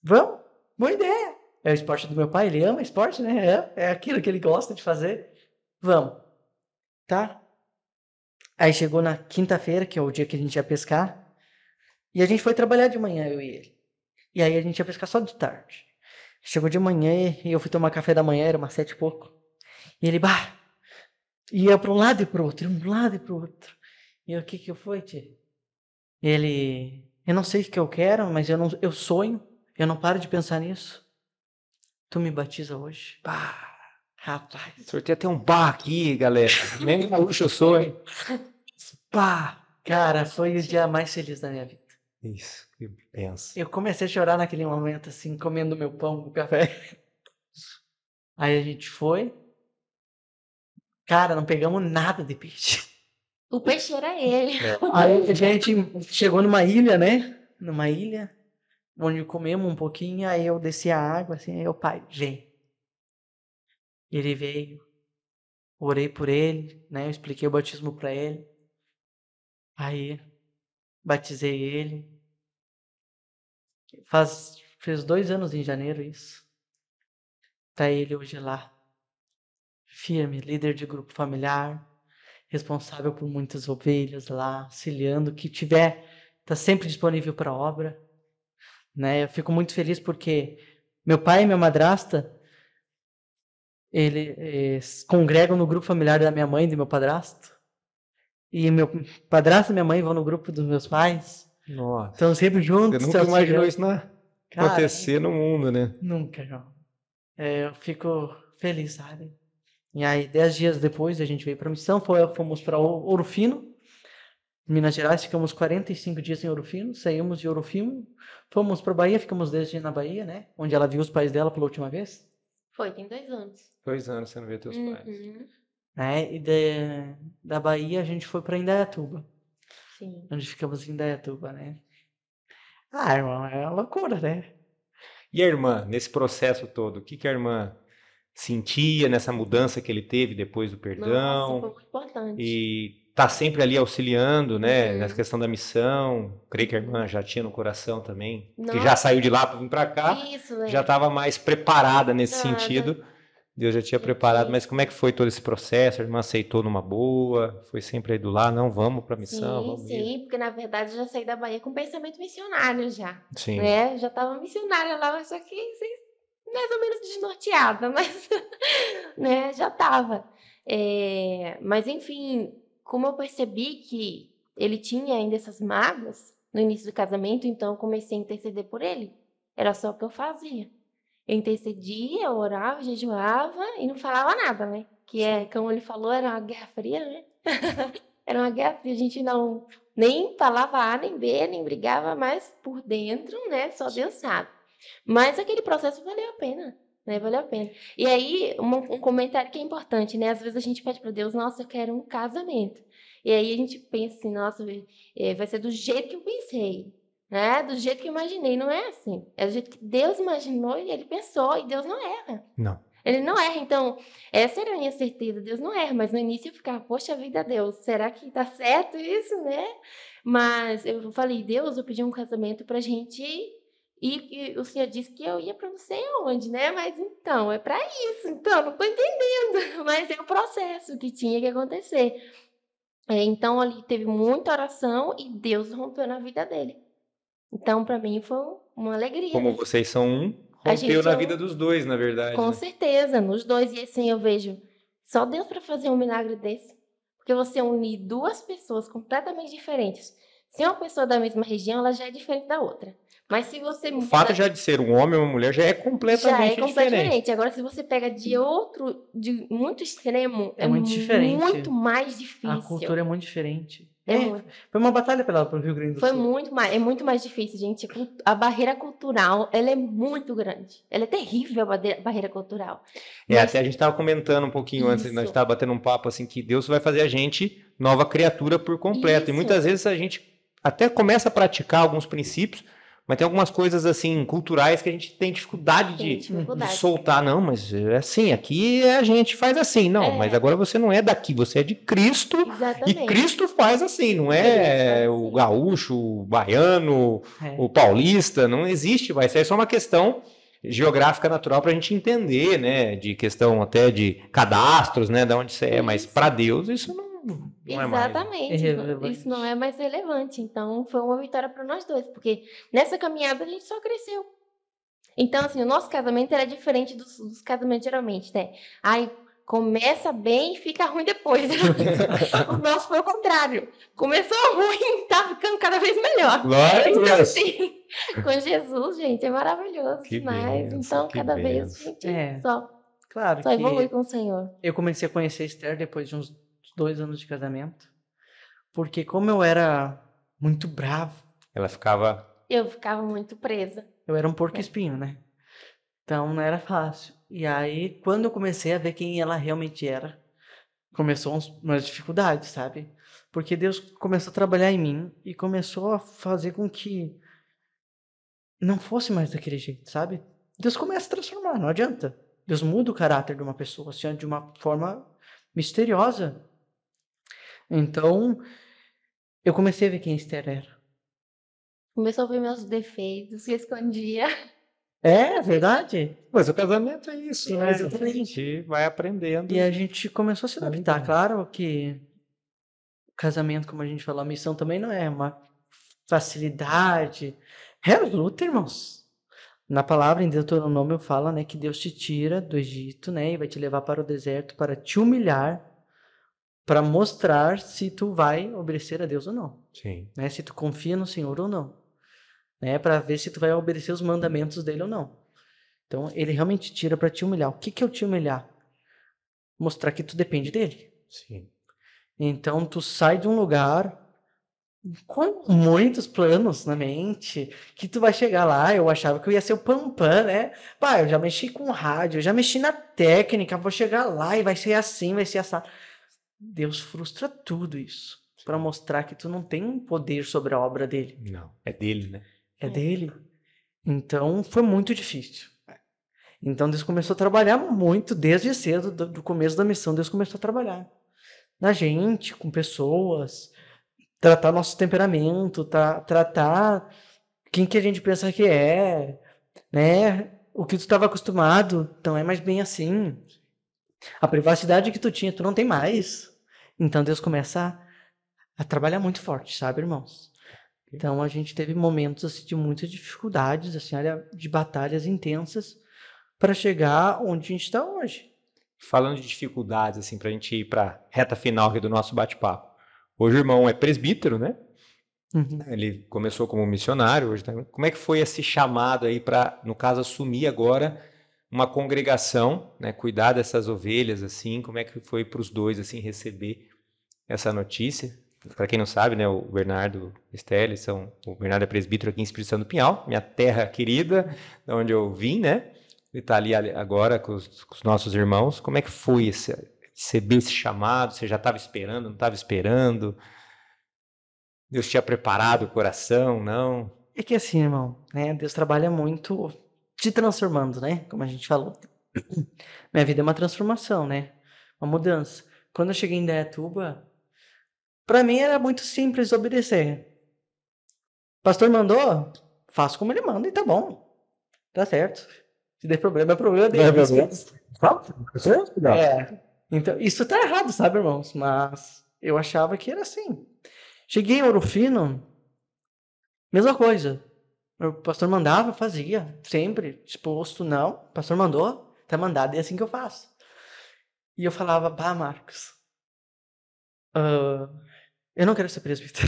Vamos? Boa ideia. É o esporte do meu pai, ele ama esporte, né? É aquilo que ele gosta de fazer. Vamos, tá? Aí chegou na quinta-feira, que é o dia que a gente ia pescar, e a gente foi trabalhar de manhã, eu e ele. E aí a gente ia pescar só de tarde. Chegou de manhã e eu fui tomar café da manhã, era umas 7 e pouco. E ele, ia para um lado e para o outro, ia para um lado e para o outro. E eu, o que foi, tio? Ele, eu não sei o que eu quero, mas eu sonho, eu não paro de pensar nisso. Tu me batiza hoje? Rapaz. O senhor tem até um bar aqui, galera. Nem gaúcho eu sou, hein? Cara, foi o dia mais feliz da minha vida. Isso, que pensa. Eu comecei a chorar naquele momento, assim, comendo meu pão com café. Aí a gente foi. Cara, não pegamos nada de peixe. O peixe era ele. Aí a gente chegou numa ilha, né? Numa ilha, onde comemos um pouquinho, aí eu desci a água, assim, aí o pai, vem. Ele veio, orei por ele, né? Eu expliquei o batismo para ele. Aí, batizei ele. Fez 2 anos em janeiro isso. Tá ele hoje lá, firme, líder de grupo familiar, responsável por muitas ovelhas lá, auxiliando, que tiver, tá sempre disponível para a obra, né? Eu fico muito feliz porque meu pai e minha madrasta, eles congregam no grupo familiar da minha mãe e do meu padrasto, e meu padrasto e minha mãe vão no grupo dos meus pais. Nossa. Estão sempre juntos. Você nunca imaginou isso acontecer no mundo, né? Nunca, João. Eu fico feliz, sabe? E aí, 10 dias depois, a gente veio para a missão, fomos para Ouro Fino, Minas Gerais, ficamos 45 dias em Ouro Fino, saímos de Ouro Fino, fomos para Bahia, ficamos 10 dias na Bahia, né? Onde ela viu os pais dela pela última vez. Foi, tem 2 anos. 2 anos você não vê teus pais. Né? E da Bahia a gente foi para Indaiatuba. Sim. Onde ficamos em Indaiatuba, né? Irmão, é uma loucura, né? E a irmã, nesse processo todo, o que a irmã sentia nessa mudança que ele teve depois do perdão? Nossa, foi muito importante. E tá sempre ali auxiliando, né, nessa questão da missão. Creio que a irmã já tinha no coração também, que já saiu de lá para vir para cá, Isso, né? já estava mais preparada nesse sentido. Deus já tinha preparado, mas como é que foi todo esse processo? A irmã aceitou numa boa? Foi sempre aí do lado? Não, vamos para a missão, vamos Sim, mesmo. porque na verdade eu já saí da Bahia com pensamento missionário já, Sim. né? Já estava missionária lá, só que mais ou menos desnorteada, mas né, já estava. Mas enfim, como eu percebi que ele tinha ainda essas mágoas no início do casamento, então eu comecei a interceder por ele. Era só o que eu fazia. Eu intercedia, eu orava, jejuava e não falava nada, né? Que como ele falou, era uma guerra fria, né? Era uma guerra fria, a gente não nem falava A nem B, nem brigava, mas por dentro, né? Só Deus sabe. Mas aquele processo valeu a pena, né? Valeu a pena. E aí, um comentário que é importante, né? Às vezes a gente pede para Deus, nossa, eu quero um casamento. E aí a gente pensa assim, nossa, vai ser do jeito que eu pensei, né? Do jeito que eu imaginei. Não é assim. É do jeito que Deus imaginou e ele pensou, e Deus não erra. Não. Ele não erra, então, essa era a minha certeza, Deus não erra, mas no início eu ficava, poxa vida, Deus, será que tá certo isso, né? Mas eu falei, Deus, eu pedi um casamento pra gente ir, e o Senhor disse que eu ia pra não sei onde, né? Mas então, é pra isso, então, não tô entendendo, mas é o processo que tinha que acontecer. Então, ali teve muita oração e Deus rompeu na vida dele. Então, pra mim, foi uma alegria, Como né? vocês são um, A rompeu gente na é vida dos dois, na verdade. Com né? certeza, nos dois. E assim, eu vejo só Deus para fazer um milagre desse. Porque você unir duas pessoas completamente diferentes. Se é uma pessoa da mesma região, ela já é diferente da outra. Mas se você O fato já de ser um homem ou uma mulher já é já é completamente completamente diferente. diferente. Agora, se você pega de muito extremo, É muito diferente. muito mais A difícil. cultura é muito diferente. É muito. Foi uma batalha pro Rio Grande do Foi Sul. é muito mais difícil, gente. A barreira cultural, ela é muito grande. Ela é terrível, a barreira cultural. Mas Até a gente estava comentando um pouquinho antes, nós isso, estávamos batendo um papo assim, que Deus vai fazer a gente nova criatura por completo. E isso, muitas vezes a gente até começa a praticar alguns princípios, mas tem algumas coisas assim, culturais, que a gente tem dificuldade tem de dificuldade. soltar. Não, mas é assim, aqui a gente faz assim. Não, É. mas agora você não é daqui, você é de Cristo. E Exatamente. Cristo faz assim, não é o gaúcho, o baiano, o paulista, não existe, vai ser só uma questão geográfica natural para a gente entender, né, de questão até de cadastros, né, de onde você é, mas para Deus isso não é mais. Exatamente. Isso não é mais relevante. Então, foi uma vitória para nós dois, porque nessa caminhada a gente só cresceu. Então, assim, o nosso casamento era diferente dos casamentos geralmente, né? Aí começa bem e fica ruim depois. O nosso foi o contrário. Começou ruim, tá ficando cada vez melhor. Glória a Então, Deus. assim, com Jesus, gente, é maravilhoso Que demais. benção, Então, que cada vez a benção. gente Claro só que evolui com o Senhor. eu comecei a conhecer a Esther depois de uns 2 anos de casamento. Porque como eu era muito bravo, Ela ficava. Eu ficava muito presa. eu era um porco espinho, né? Então não era fácil. E aí, quando eu comecei a ver quem ela realmente era, começou umas dificuldades, sabe? Porque Deus começou a trabalhar em mim e começou a fazer com que não fosse mais daquele jeito, sabe? Deus começa a transformar, não adianta. Deus muda o caráter de uma pessoa, assim, de uma forma misteriosa. Então, eu comecei a ver quem Esther era. Começou a ver meus defeitos, se escondia. É verdade. Mas o casamento é isso, né? Exatamente. A gente vai aprendendo. E a gente começou a se adaptar. Claro que o casamento, como a gente falou, a missão também não é uma facilidade. É luta, irmãos. Na palavra em Deuteronômio fala, né, que Deus te tira do Egito, né, e vai te levar para o deserto para te humilhar, para mostrar se tu vai obedecer a Deus ou não. Sim. Né, se tu confia no Senhor ou não. Né, para ver se tu vai obedecer os mandamentos dele ou não. Então, ele realmente tira para te humilhar. O que é o te humilhar? Mostrar que tu depende dele. Sim. Então, tu sai de um lugar com muitos planos na mente, que tu vai chegar lá. Eu achava que eu ia ser o Pampam, né? Pá, eu já mexi com rádio, eu já mexi na técnica, vou chegar lá e vai ser assim, vai ser assim. Deus frustra tudo isso, para mostrar que tu não tem um poder sobre a obra dele. Não, é dele, né? É dele. Então, foi muito difícil. Então, Deus começou a trabalhar muito, desde cedo, do começo da missão, Deus começou a trabalhar na gente, com pessoas, tratar nosso temperamento, tratar quem que a gente pensa que é, né? O que tu estava acostumado, não é mais bem assim. A privacidade que tu tinha, tu não tem mais. Então, Deus começa a trabalhar muito forte, sabe, irmãos? Então, a gente teve momentos assim, de muitas dificuldades, assim, de batalhas intensas, para chegar onde a gente está hoje. Falando de dificuldades, assim, para a gente ir para a reta final aqui do nosso bate-papo. Hoje o irmão é presbítero, né? Uhum. Ele começou como missionário hoje. Como é que foi esse chamado aí para, no caso, assumir agora uma congregação, né? Cuidar dessas ovelhas, assim? Como é que foi para os dois, assim, receber essa notícia? Para quem não sabe, né? O Bernardo Stelli, o Bernardo é presbítero aqui em Espírito Santo do Pinhal, minha terra querida, de onde eu vim, né? Ele está ali agora com os nossos irmãos. Como é que foi receber esse chamado? Você já estava esperando, não estava esperando? Deus tinha preparado o coração, não? É que assim, irmão, né? Deus trabalha muito te transformando, né? Como a gente falou. Minha vida é uma transformação, né? Uma mudança. Quando eu cheguei em Indaiatuba, para mim era muito simples obedecer. O pastor mandou, faço como ele manda e tá bom. Tá certo. Se der problema, é problema dele. Então, isso tá errado, sabe, irmãos? Mas eu achava que era assim. Cheguei em Ouro Fino, mesma coisa. O pastor mandava, fazia, sempre, disposto, não. O pastor mandou, tá mandado, é assim que eu faço. E eu falava, pá, Marcos, eu não quero ser presbítero.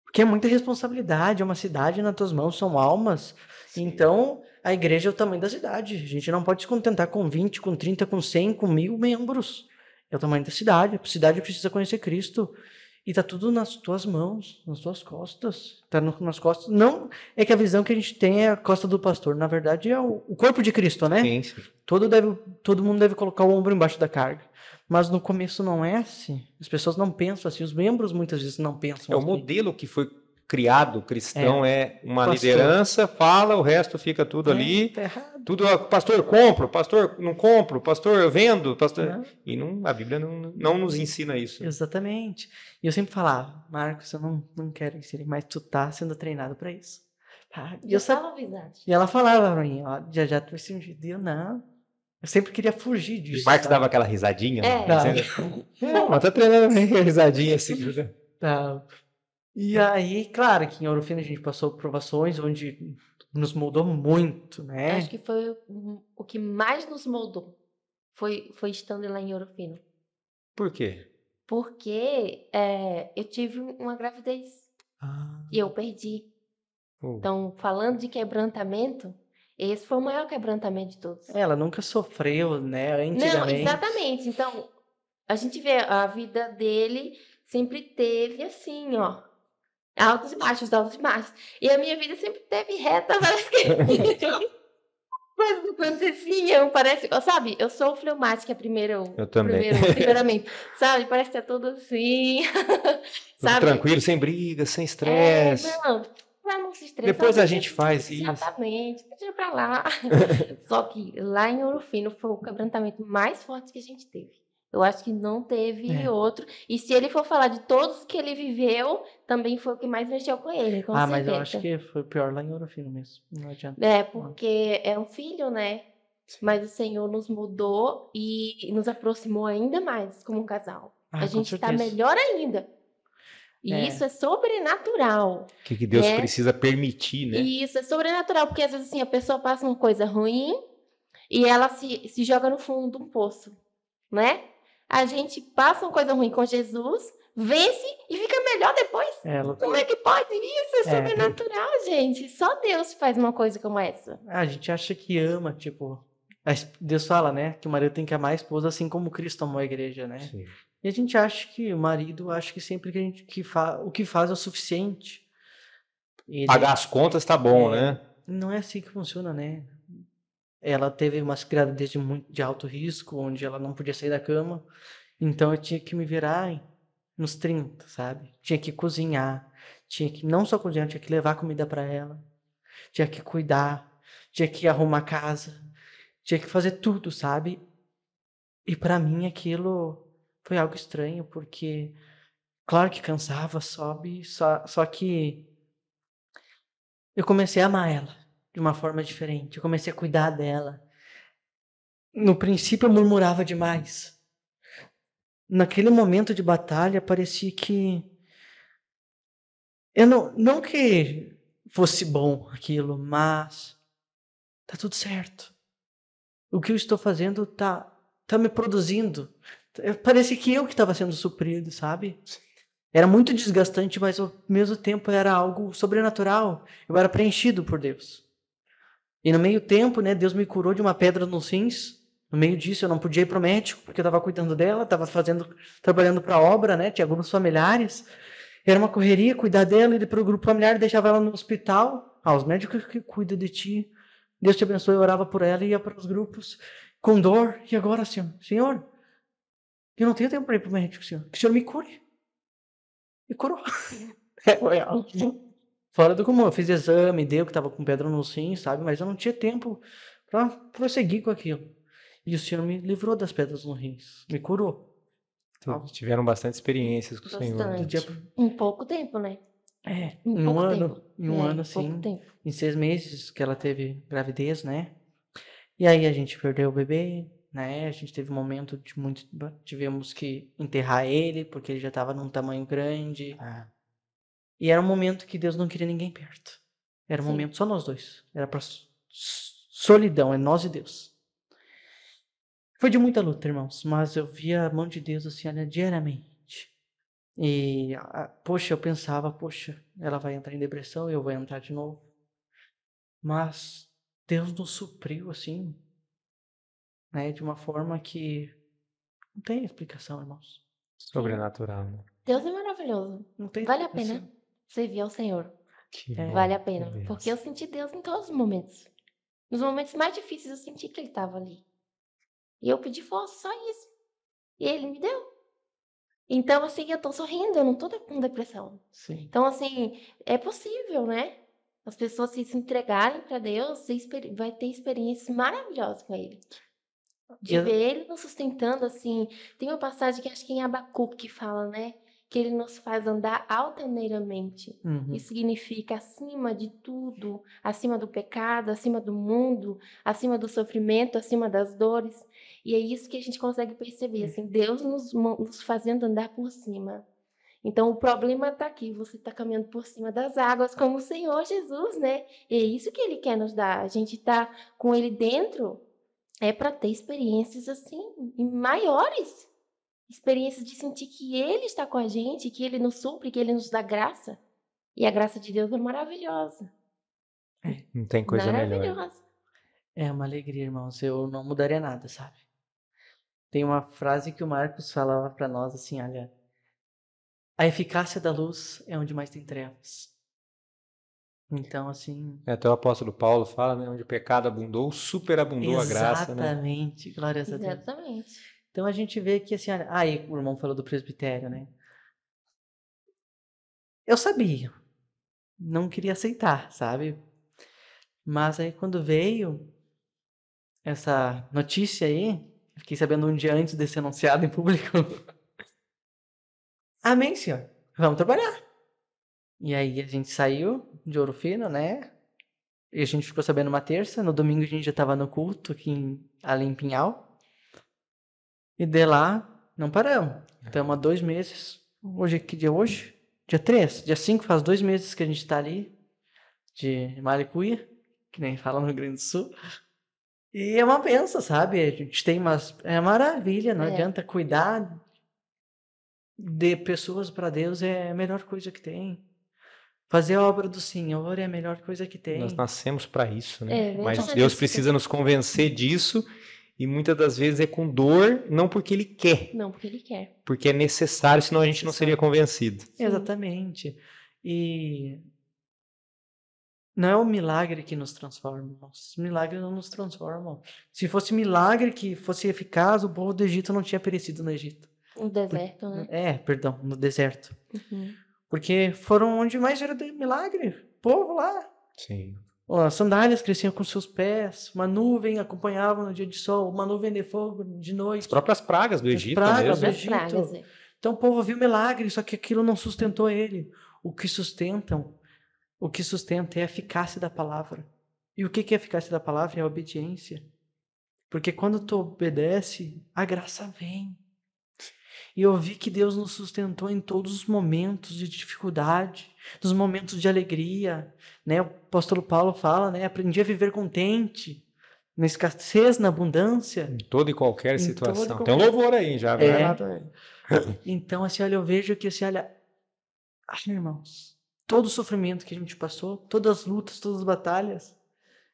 Porque é muita responsabilidade, é uma cidade nas tuas mãos, são almas. Então, a igreja é o tamanho da cidade. A gente não pode se contentar com 20, com 30, com 100, com 1000 membros. É o tamanho da cidade. A cidade precisa conhecer Cristo. E tá tudo nas tuas mãos, nas tuas costas. Tá nas costas. Não é que a visão que a gente tem é a costa do pastor. Na verdade, é o corpo de Cristo, né? Sim, sim. Todo mundo deve colocar o ombro embaixo da carga. Mas no começo não é assim. As pessoas não pensam assim. Os membros muitas vezes não pensam É o assim. modelo que foi criado cristão, é uma pastor. liderança, fala, o resto fica tudo ali. Tá errado. Tudo, pastor, compro, pastor, não compro, pastor, eu vendo, pastor. Não. E não, a Bíblia não nos ensina isso. Exatamente. E eu sempre falava, Marcos, eu não quero inserir, mas tu tá sendo treinado para isso. E eu sabia. E ela falava pra mim, ó, já tu vai ser ungido. E eu não. Eu sempre queria fugir disso. O Marcos sabe? dava aquela risadinha. É. Não, mas tá treinando bem a risadinha assim. Tá. E aí, claro, que em Ouro Fino a gente passou por provações onde nos moldou muito, né? Acho que foi o que mais nos moldou. Foi estando lá em Ouro Fino. Por quê? Porque eu tive uma gravidez Ah, e eu perdi. Então, falando de quebrantamento, esse foi o maior quebrantamento de todos. ela nunca sofreu, né? Não, Antigamente. exatamente. Então, a gente vê a vida dele sempre teve assim, ó. Altos e baixos, altos e baixos. E a minha vida sempre teve reta, parece que coisas aconteciam, parece, sabe? Eu sou fleumática Eu também. primeiramente, sabe? Parece que é tudo assim, Tudo sabe? tranquilo, sem briga, sem estresse. Não, pra não se estressar. Depois a gente faz isso. Exatamente, deixa pra lá. Só que lá em Ouro Fino foi o quebrantamento mais forte que a gente teve. Eu acho que não teve outro. E se ele for falar de todos que ele viveu, também foi o que mais mexeu com ele, com certeza. Mas eu acho que foi pior lá em Ouro Fino mesmo. Não adianta. Porque é um filho, né? Mas o Senhor nos mudou e nos aproximou ainda mais como um casal. A gente está melhor ainda. E isso é sobrenatural. O que Deus precisa permitir, né? E isso é sobrenatural, porque às vezes assim, a pessoa passa uma coisa ruim e ela se joga no fundo de um poço, né? A gente passa uma coisa ruim com Jesus, vence e fica melhor depois. Como é que pode isso? É sobrenatural, gente. Só Deus faz uma coisa como essa. A gente acha que ama, tipo... Deus fala, né? Que o marido tem que amar a esposa assim como Cristo amou a igreja, né? Sim. E a gente acha que o marido acha que sempre que a gente o que faz é o suficiente. Pagar as contas tá bom, né? Não é assim que funciona, né? Ela teve uma gravidez de alto risco, onde ela não podia sair da cama. Então eu tinha que me virar nos 30, sabe? Tinha que cozinhar. Tinha que não só cozinhar, tinha que levar comida para ela. Tinha que cuidar. Tinha que arrumar a casa. Tinha que fazer tudo, sabe? E para mim aquilo foi algo estranho, porque claro que cansava, só que eu comecei a amar ela de uma forma diferente. Eu comecei a cuidar dela. No princípio eu murmurava demais. Naquele momento de batalha parecia que eu não que fosse bom aquilo, mas tá tudo certo. O que eu estou fazendo tá me produzindo. Parecia que eu que estava sendo suprido, sabe? Era muito desgastante, mas ao mesmo tempo era algo sobrenatural. Eu era preenchido por Deus. E no meio tempo, né, Deus me curou de uma pedra nos rins. No meio disso, eu não podia ir para o médico, porque eu estava cuidando dela, estava trabalhando para a obra, né? Tinha grupos familiares. Era uma correria cuidar dela, ir para o grupo familiar, deixava ela no hospital. Os médicos que cuidam de ti. Deus te abençoe, eu orava por ela e ia para os grupos com dor. E agora, Senhor, eu não tenho tempo para ir para o médico, Senhor. Que o Senhor me cure. Me curou. Fora do comum. Eu fiz exame, deu que estava com pedra no rim, sabe? Mas eu não tinha tempo para prosseguir com aquilo. E o Senhor me livrou das pedras no rins. Me curou. Tiveram bastante experiências com o Senhor. Em pouco tempo, né? Em um ano, assim. Em 6 meses que ela teve gravidez, né? E aí a gente perdeu o bebê, né? A gente teve um momento de tivemos que enterrar ele, porque ele já estava num tamanho grande. E era um momento que Deus não queria ninguém perto. Era um momento só nós dois. Era para solidão, é nós e Deus. Foi de muita luta, irmãos, mas eu via a mão de Deus assim, olha, diariamente. E, poxa, eu pensava, poxa, ela vai entrar em depressão e eu vou entrar de novo. Mas Deus nos supriu, assim, né, de uma forma que não tem explicação, irmãos. Sobrenatural, né? Deus é maravilhoso. Não tem Vale a explicação. pena servir ao Senhor. Que É. bom, Vale a que pena. benção. Porque eu senti Deus em todos os momentos. Nos momentos mais difíceis eu senti que Ele estava ali. E eu pedi força, só isso. E Ele me deu. Então, assim, eu tô sorrindo, eu não tô com depressão. Sim. Então, assim, é possível, né? As pessoas se entregarem para Deus, vai ter experiências maravilhosas com Ele. De E- ver Ele nos sustentando, assim. Tem uma passagem que acho que é em Abacuque que fala, né? Que Ele nos faz andar altaneiramente. Uhum. Isso significa acima de tudo, acima do pecado, acima do mundo, acima do sofrimento, acima das dores. E é isso que a gente consegue perceber, assim, Deus nos fazendo andar por cima. Então, o problema está aqui, você está caminhando por cima das águas, como o Senhor Jesus, né? E é isso que Ele quer nos dar. A gente está com Ele dentro, é para ter experiências assim, maiores. Experiências de sentir que Ele está com a gente, que Ele nos supre, que Ele nos dá graça. E a graça de Deus é maravilhosa. Não tem coisa melhor. Maravilhosa. É uma alegria, irmãos. Eu não mudaria nada, sabe? Tem uma frase que o Marcos falava para nós assim, olha, a eficácia da luz é onde mais tem trevas. Então, assim, Até o apóstolo Paulo fala, né? Onde o pecado abundou, superabundou a graça, né? exatamente, glórias a Deus. Exatamente. Então a gente vê que assim, olha, aí o irmão falou do presbitério, né? Eu sabia, não queria aceitar, sabe? Mas aí quando veio essa notícia aí, fiquei sabendo um dia antes de ser anunciado em público. Amém, senhor. Vamos trabalhar. E aí a gente saiu de Ouro Fino, né? E a gente ficou sabendo uma terça. No domingo a gente já estava no culto ali em Pinhal. E de lá, não paramos. Estamos há 2 meses. Hoje, que dia é hoje? Dia 3. Dia 5 faz 2 meses que a gente está ali. De Malicuia, que nem fala no Rio Grande do Sul. E é uma benção, sabe? A gente tem umas... É maravilha, não adianta cuidar de pessoas para Deus é a melhor coisa que tem. Fazer a obra do Senhor é a melhor coisa que tem. Nós nascemos para isso, né? É Mas verdade. Deus precisa nos convencer disso e muitas das vezes é com dor, não porque Ele quer, Não, porque Ele quer. porque é necessário, senão a gente não seria convencido. Exatamente. E não é o milagre que nos transforma. Os milagres não nos transformam. Se fosse milagre que fosse eficaz, o povo do Egito não tinha perecido no Egito. No deserto, né? Perdão, no deserto. Uhum. Porque foram onde mais era milagre. O povo lá. Sim. As sandálias cresciam com seus pés, uma nuvem acompanhava no dia de sol, uma nuvem de fogo de noite. As próprias pragas do Egito pragas mesmo. do Egito. Pragas, é. Então o povo viu milagre, só que aquilo não sustentou ele. O que sustenta é a eficácia da palavra. E o que é a eficácia da palavra? É a obediência. Porque quando tu obedece, a graça vem. E eu vi que Deus nos sustentou em todos os momentos de dificuldade, nos momentos de alegria, né? O apóstolo Paulo fala, né? Aprendi a viver contente, na escassez, na abundância. Em toda e qualquer Em situação. toda e Tem um qualquer- louvor aí, já. É. Vai lá também. Então, assim, olha, eu vejo que, assim, olha, irmãos, todo o sofrimento que a gente passou, todas as lutas, todas as batalhas,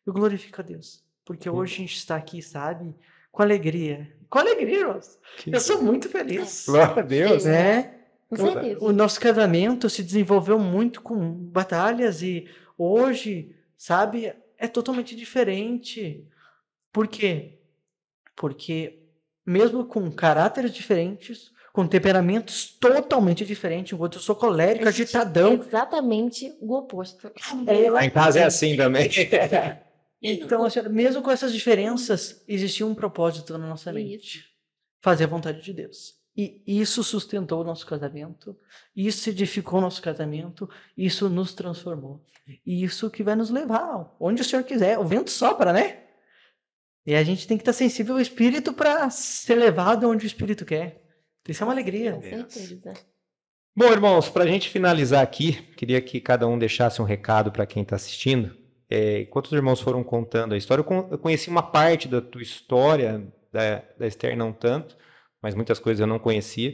eu glorifico a Deus. Porque hoje a gente está aqui, sabe? Com alegria. Com alegria, irmãos. Eu sou muito feliz. Glória a Deus. Né? Com certeza. O nosso casamento se desenvolveu muito com batalhas e hoje, sabe, é totalmente diferente. Por quê? Porque mesmo com caráteres diferentes, com temperamentos totalmente diferentes, enquanto eu sou colérico, agitadão. Exatamente o oposto. Lá em casa é assim também. Então, assim, mesmo com essas diferenças, existia um propósito na nossa mente. Fazer a vontade de Deus. E isso sustentou o nosso casamento, isso edificou o nosso casamento, isso nos transformou. E isso que vai nos levar onde o Senhor quiser. O vento sopra, né? E a gente tem que estar sensível ao Espírito para ser levado onde o Espírito quer. Isso é uma alegria. Com certeza. Bom, irmãos, para a gente finalizar aqui, queria que cada um deixasse um recado para quem está assistindo. Enquanto os irmãos foram contando a história, eu conheci uma parte da tua história, da Esther não tanto, mas muitas coisas eu não conhecia.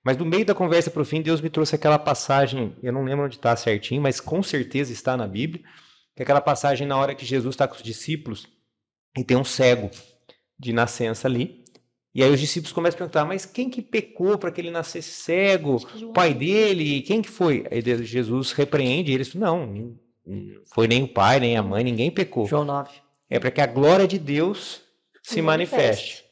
Mas no meio da conversa para o fim, Deus me trouxe aquela passagem, eu não lembro onde está certinho, mas com certeza está na Bíblia, que é aquela passagem na hora que Jesus está com os discípulos e tem um cego de nascença ali. E aí os discípulos começam a perguntar, mas quem que pecou para que ele nascesse cego? Acho que O João. pai dele? Quem que foi? Aí Jesus repreende eles, não foi nem o pai, nem a mãe, ninguém pecou. João 9. É para que a glória de Deus se manifeste.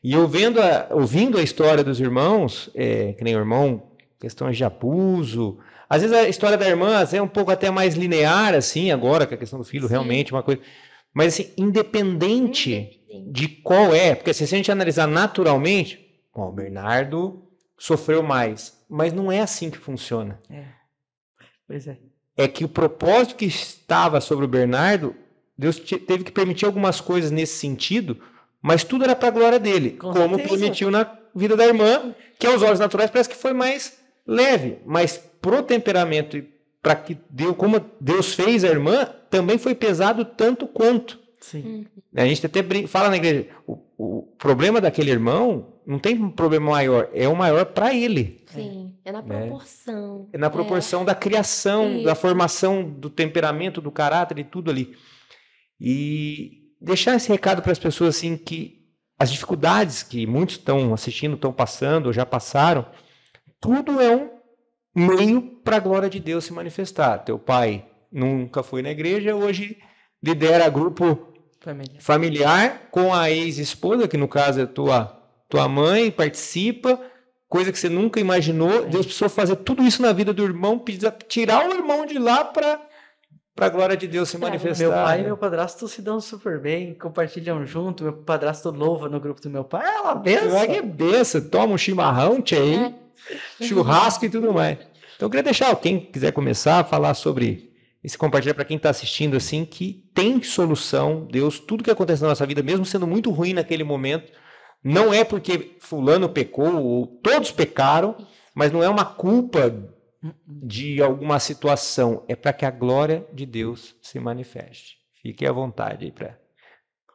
E ouvindo a história dos irmãos, que nem o irmão, questões de abuso. Às vezes a história da irmã é um pouco até mais linear, assim, agora, com a questão do filho, Sim. realmente, uma coisa. Mas, assim, independente de qual é, porque se a gente analisar naturalmente, o Bernardo sofreu mais. Mas não é assim que funciona. Pois é. É que o propósito que estava sobre o Bernardo, Deus teve que permitir algumas coisas nesse sentido, mas tudo era para a glória dele, como permitiu na vida da irmã, que aos olhos naturais parece que foi mais leve, mas pro temperamento e para que Deus, como Deus fez a irmã, também foi pesado tanto quanto. Sim. A gente até fala na igreja, o problema daquele irmão não tem um problema maior, é o maior para ele. Sim, é na proporção. É na proporção da criação, da formação do temperamento, do caráter e tudo ali. E deixar esse recado para as pessoas assim que as dificuldades que muitos estão assistindo, estão passando, ou já passaram, tudo é um meio para a glória de Deus se manifestar. Teu pai nunca foi na igreja, hoje lidera grupo familiar com a ex-esposa, que no caso é tua mãe, participa, coisa que você nunca imaginou. Deus precisou fazer tudo isso na vida do irmão, tirar o irmão de lá para a glória de Deus se manifestar. Meu pai e meu padrasto se dão super bem, compartilham junto. Meu padrasto louva no grupo do meu pai. É uma benção. Que benção. Toma um chimarrão, tchê, churrasco e tudo mais. Então eu queria deixar, quem quiser começar a falar sobre esse compartilhar para quem está assistindo, assim, que tem solução. Deus, tudo que acontece na nossa vida, mesmo sendo muito ruim naquele momento, não é porque fulano pecou, ou todos pecaram, mas não é uma culpa de alguma situação, é para que a glória de Deus se manifeste. Fique à vontade aí para...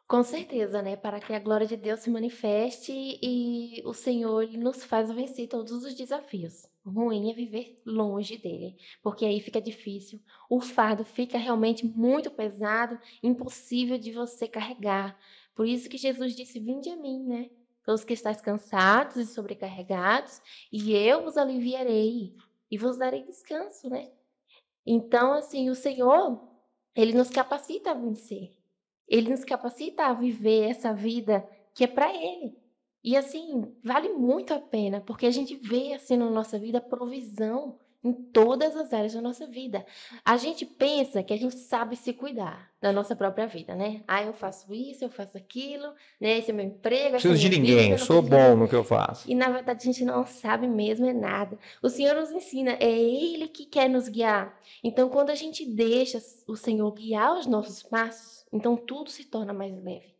Com certeza, né? Para que a glória de Deus se manifeste e o Senhor nos faz vencer todos os desafios. O ruim é viver longe dele, porque aí fica difícil. O fardo fica realmente muito pesado, impossível de você carregar. Por isso que Jesus disse: vinde a mim, né? Todos que estáis cansados e sobrecarregados, e eu vos aliviarei e vos darei descanso, né? Então, assim, o Senhor, ele nos capacita a vencer. Ele nos capacita a viver essa vida que é para Ele. E assim, vale muito a pena, porque a gente vê assim na nossa vida provisão em todas as áreas da nossa vida. A gente pensa que a gente sabe se cuidar da nossa própria vida, né? Ah, eu faço isso, eu faço aquilo, né? Esse é meu emprego, essa é preciso de minha ninguém, vida, eu sou bom no que eu faço. E na verdade a gente não sabe mesmo é nada. O Senhor nos ensina, é Ele que quer nos guiar. Então, quando a gente deixa o Senhor guiar os nossos passos, então tudo se torna mais leve.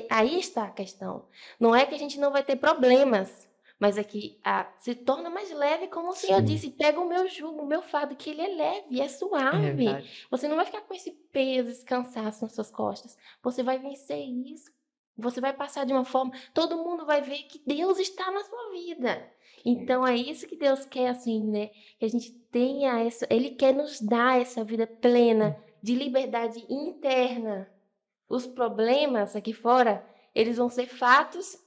Aí está a questão. Não é que a gente não vai ter problemas, mas é que se torna mais leve, como o Senhor disse. Pega o meu jugo, o meu fardo, que ele é leve, é suave. Você não vai ficar com esse peso, esse cansaço nas suas costas. Você vai vencer isso. Você vai passar de uma forma... Todo mundo vai ver que Deus está na sua vida. Então, é isso que Deus quer, assim, né? Que a gente tenha essa... Ele quer nos dar essa vida plena, de liberdade interna. Os problemas aqui fora, eles vão ser fatos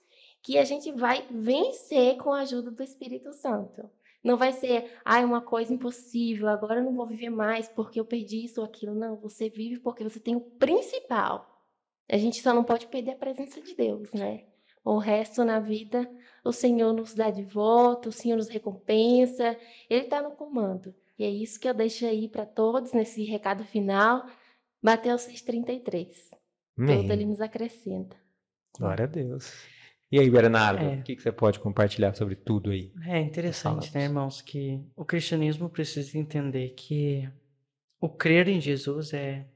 que a gente vai vencer com a ajuda do Espírito Santo. Não vai ser, uma coisa impossível, agora eu não vou viver mais porque eu perdi isso ou aquilo. Não, você vive porque você tem o principal. A gente só não pode perder a presença de Deus, né? O resto na vida, o Senhor nos dá de volta, o Senhor nos recompensa, Ele está no comando. E é isso que eu deixo aí para todos nesse recado final. Mateus 6,33. Tudo Ele nos acrescenta. Glória a Deus. E aí, Bernardo, o que você pode compartilhar sobre tudo aí? É interessante, né, irmãos, que o cristianismo precisa entender que o crer em Jesus é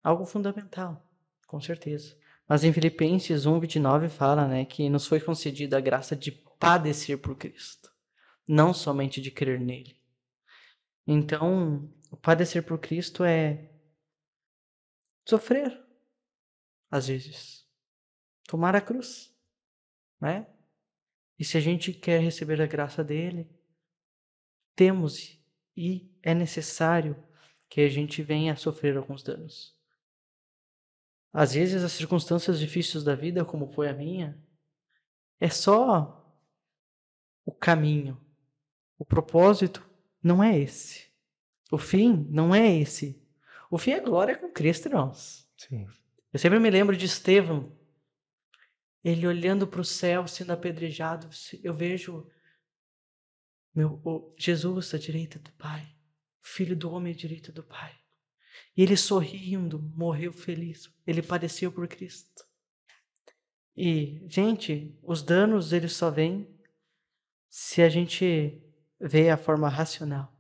algo fundamental, com certeza. Mas em Filipenses 1:29 fala, né, que nos foi concedida a graça de padecer por Cristo, não somente de crer nele. Então, o padecer por Cristo é sofrer, às vezes, tomar a cruz, né? E se a gente quer receber a graça dele, temos e é necessário que a gente venha a sofrer alguns danos. Às vezes as circunstâncias difíceis da vida, como foi a minha, é só o caminho. O propósito não é esse. O fim não é esse. O fim é glória com Cristo, irmãos. Sim. Eu sempre me lembro de Estevão, ele olhando para o céu, sendo apedrejado. Eu vejo Jesus à direita do Pai, o Filho do Homem à direita do Pai. E ele sorrindo, morreu feliz. Ele padeceu por Cristo. E, gente, os danos eles só vêm se a gente vê a forma racional.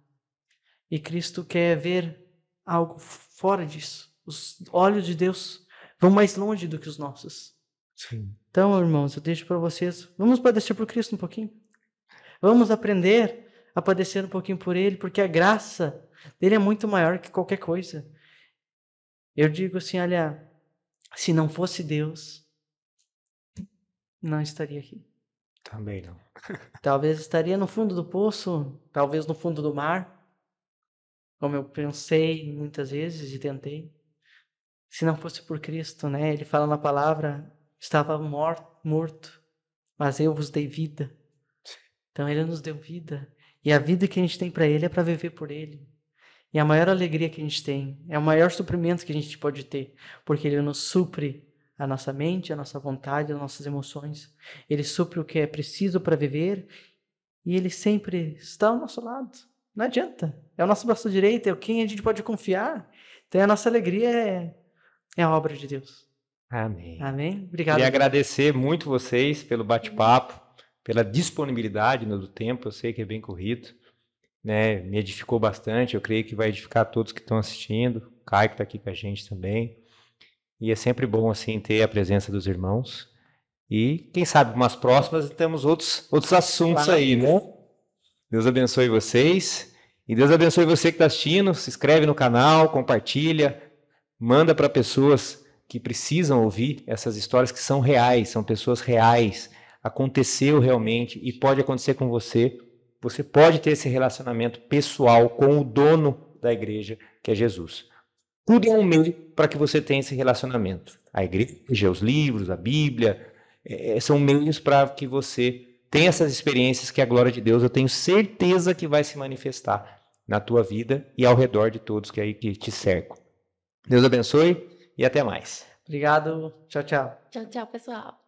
E Cristo quer ver algo fora disso. Os olhos de Deus vão mais longe do que os nossos. Sim. Então, irmãos, eu deixo para vocês. Vamos padecer por Cristo um pouquinho. Vamos aprender a padecer um pouquinho por Ele, porque a graça dele é muito maior que qualquer coisa. Eu digo assim, olha, se não fosse Deus, não estaria aqui. Também não. Talvez estaria no fundo do poço, talvez no fundo do mar, como eu pensei muitas vezes e tentei. Se não fosse por Cristo, né? Ele fala na palavra, estava morto, mas eu vos dei vida. Então Ele nos deu vida. E a vida que a gente tem para Ele é para viver por Ele. E a maior alegria que a gente tem, é o maior suprimento que a gente pode ter, porque Ele nos supre a nossa mente, a nossa vontade, as nossas emoções. Ele supre o que é preciso para viver e Ele sempre está ao nosso lado. Não adianta. É o nosso braço direito, é quem a gente pode confiar. Então a nossa alegria é a obra de Deus. Amém. Amém? Obrigado. Queria agradecer muito vocês pelo bate-papo, pela disponibilidade do tempo. Eu sei que é bem corrido, né? Me edificou bastante. Eu creio que vai edificar todos que estão assistindo. O Caio que está aqui com a gente também. E é sempre bom assim ter a presença dos irmãos. E quem sabe umas próximas temos outros assuntos Claro. aí, né? Deus abençoe vocês. E Deus abençoe você que está assistindo. Se inscreve no canal, compartilha, manda para pessoas que precisam ouvir essas histórias que são reais, são pessoas reais. Aconteceu realmente e pode acontecer com você. Você pode ter esse relacionamento pessoal com o dono da igreja, que é Jesus. Tudo é um meio para que você tenha esse relacionamento. A igreja, os livros, a Bíblia, são meios para que você tenha essas experiências que a glória de Deus, eu tenho certeza que vai se manifestar na tua vida e ao redor de todos que te cercam. Deus abençoe e até mais. Obrigado. Tchau, tchau. Tchau, tchau, pessoal.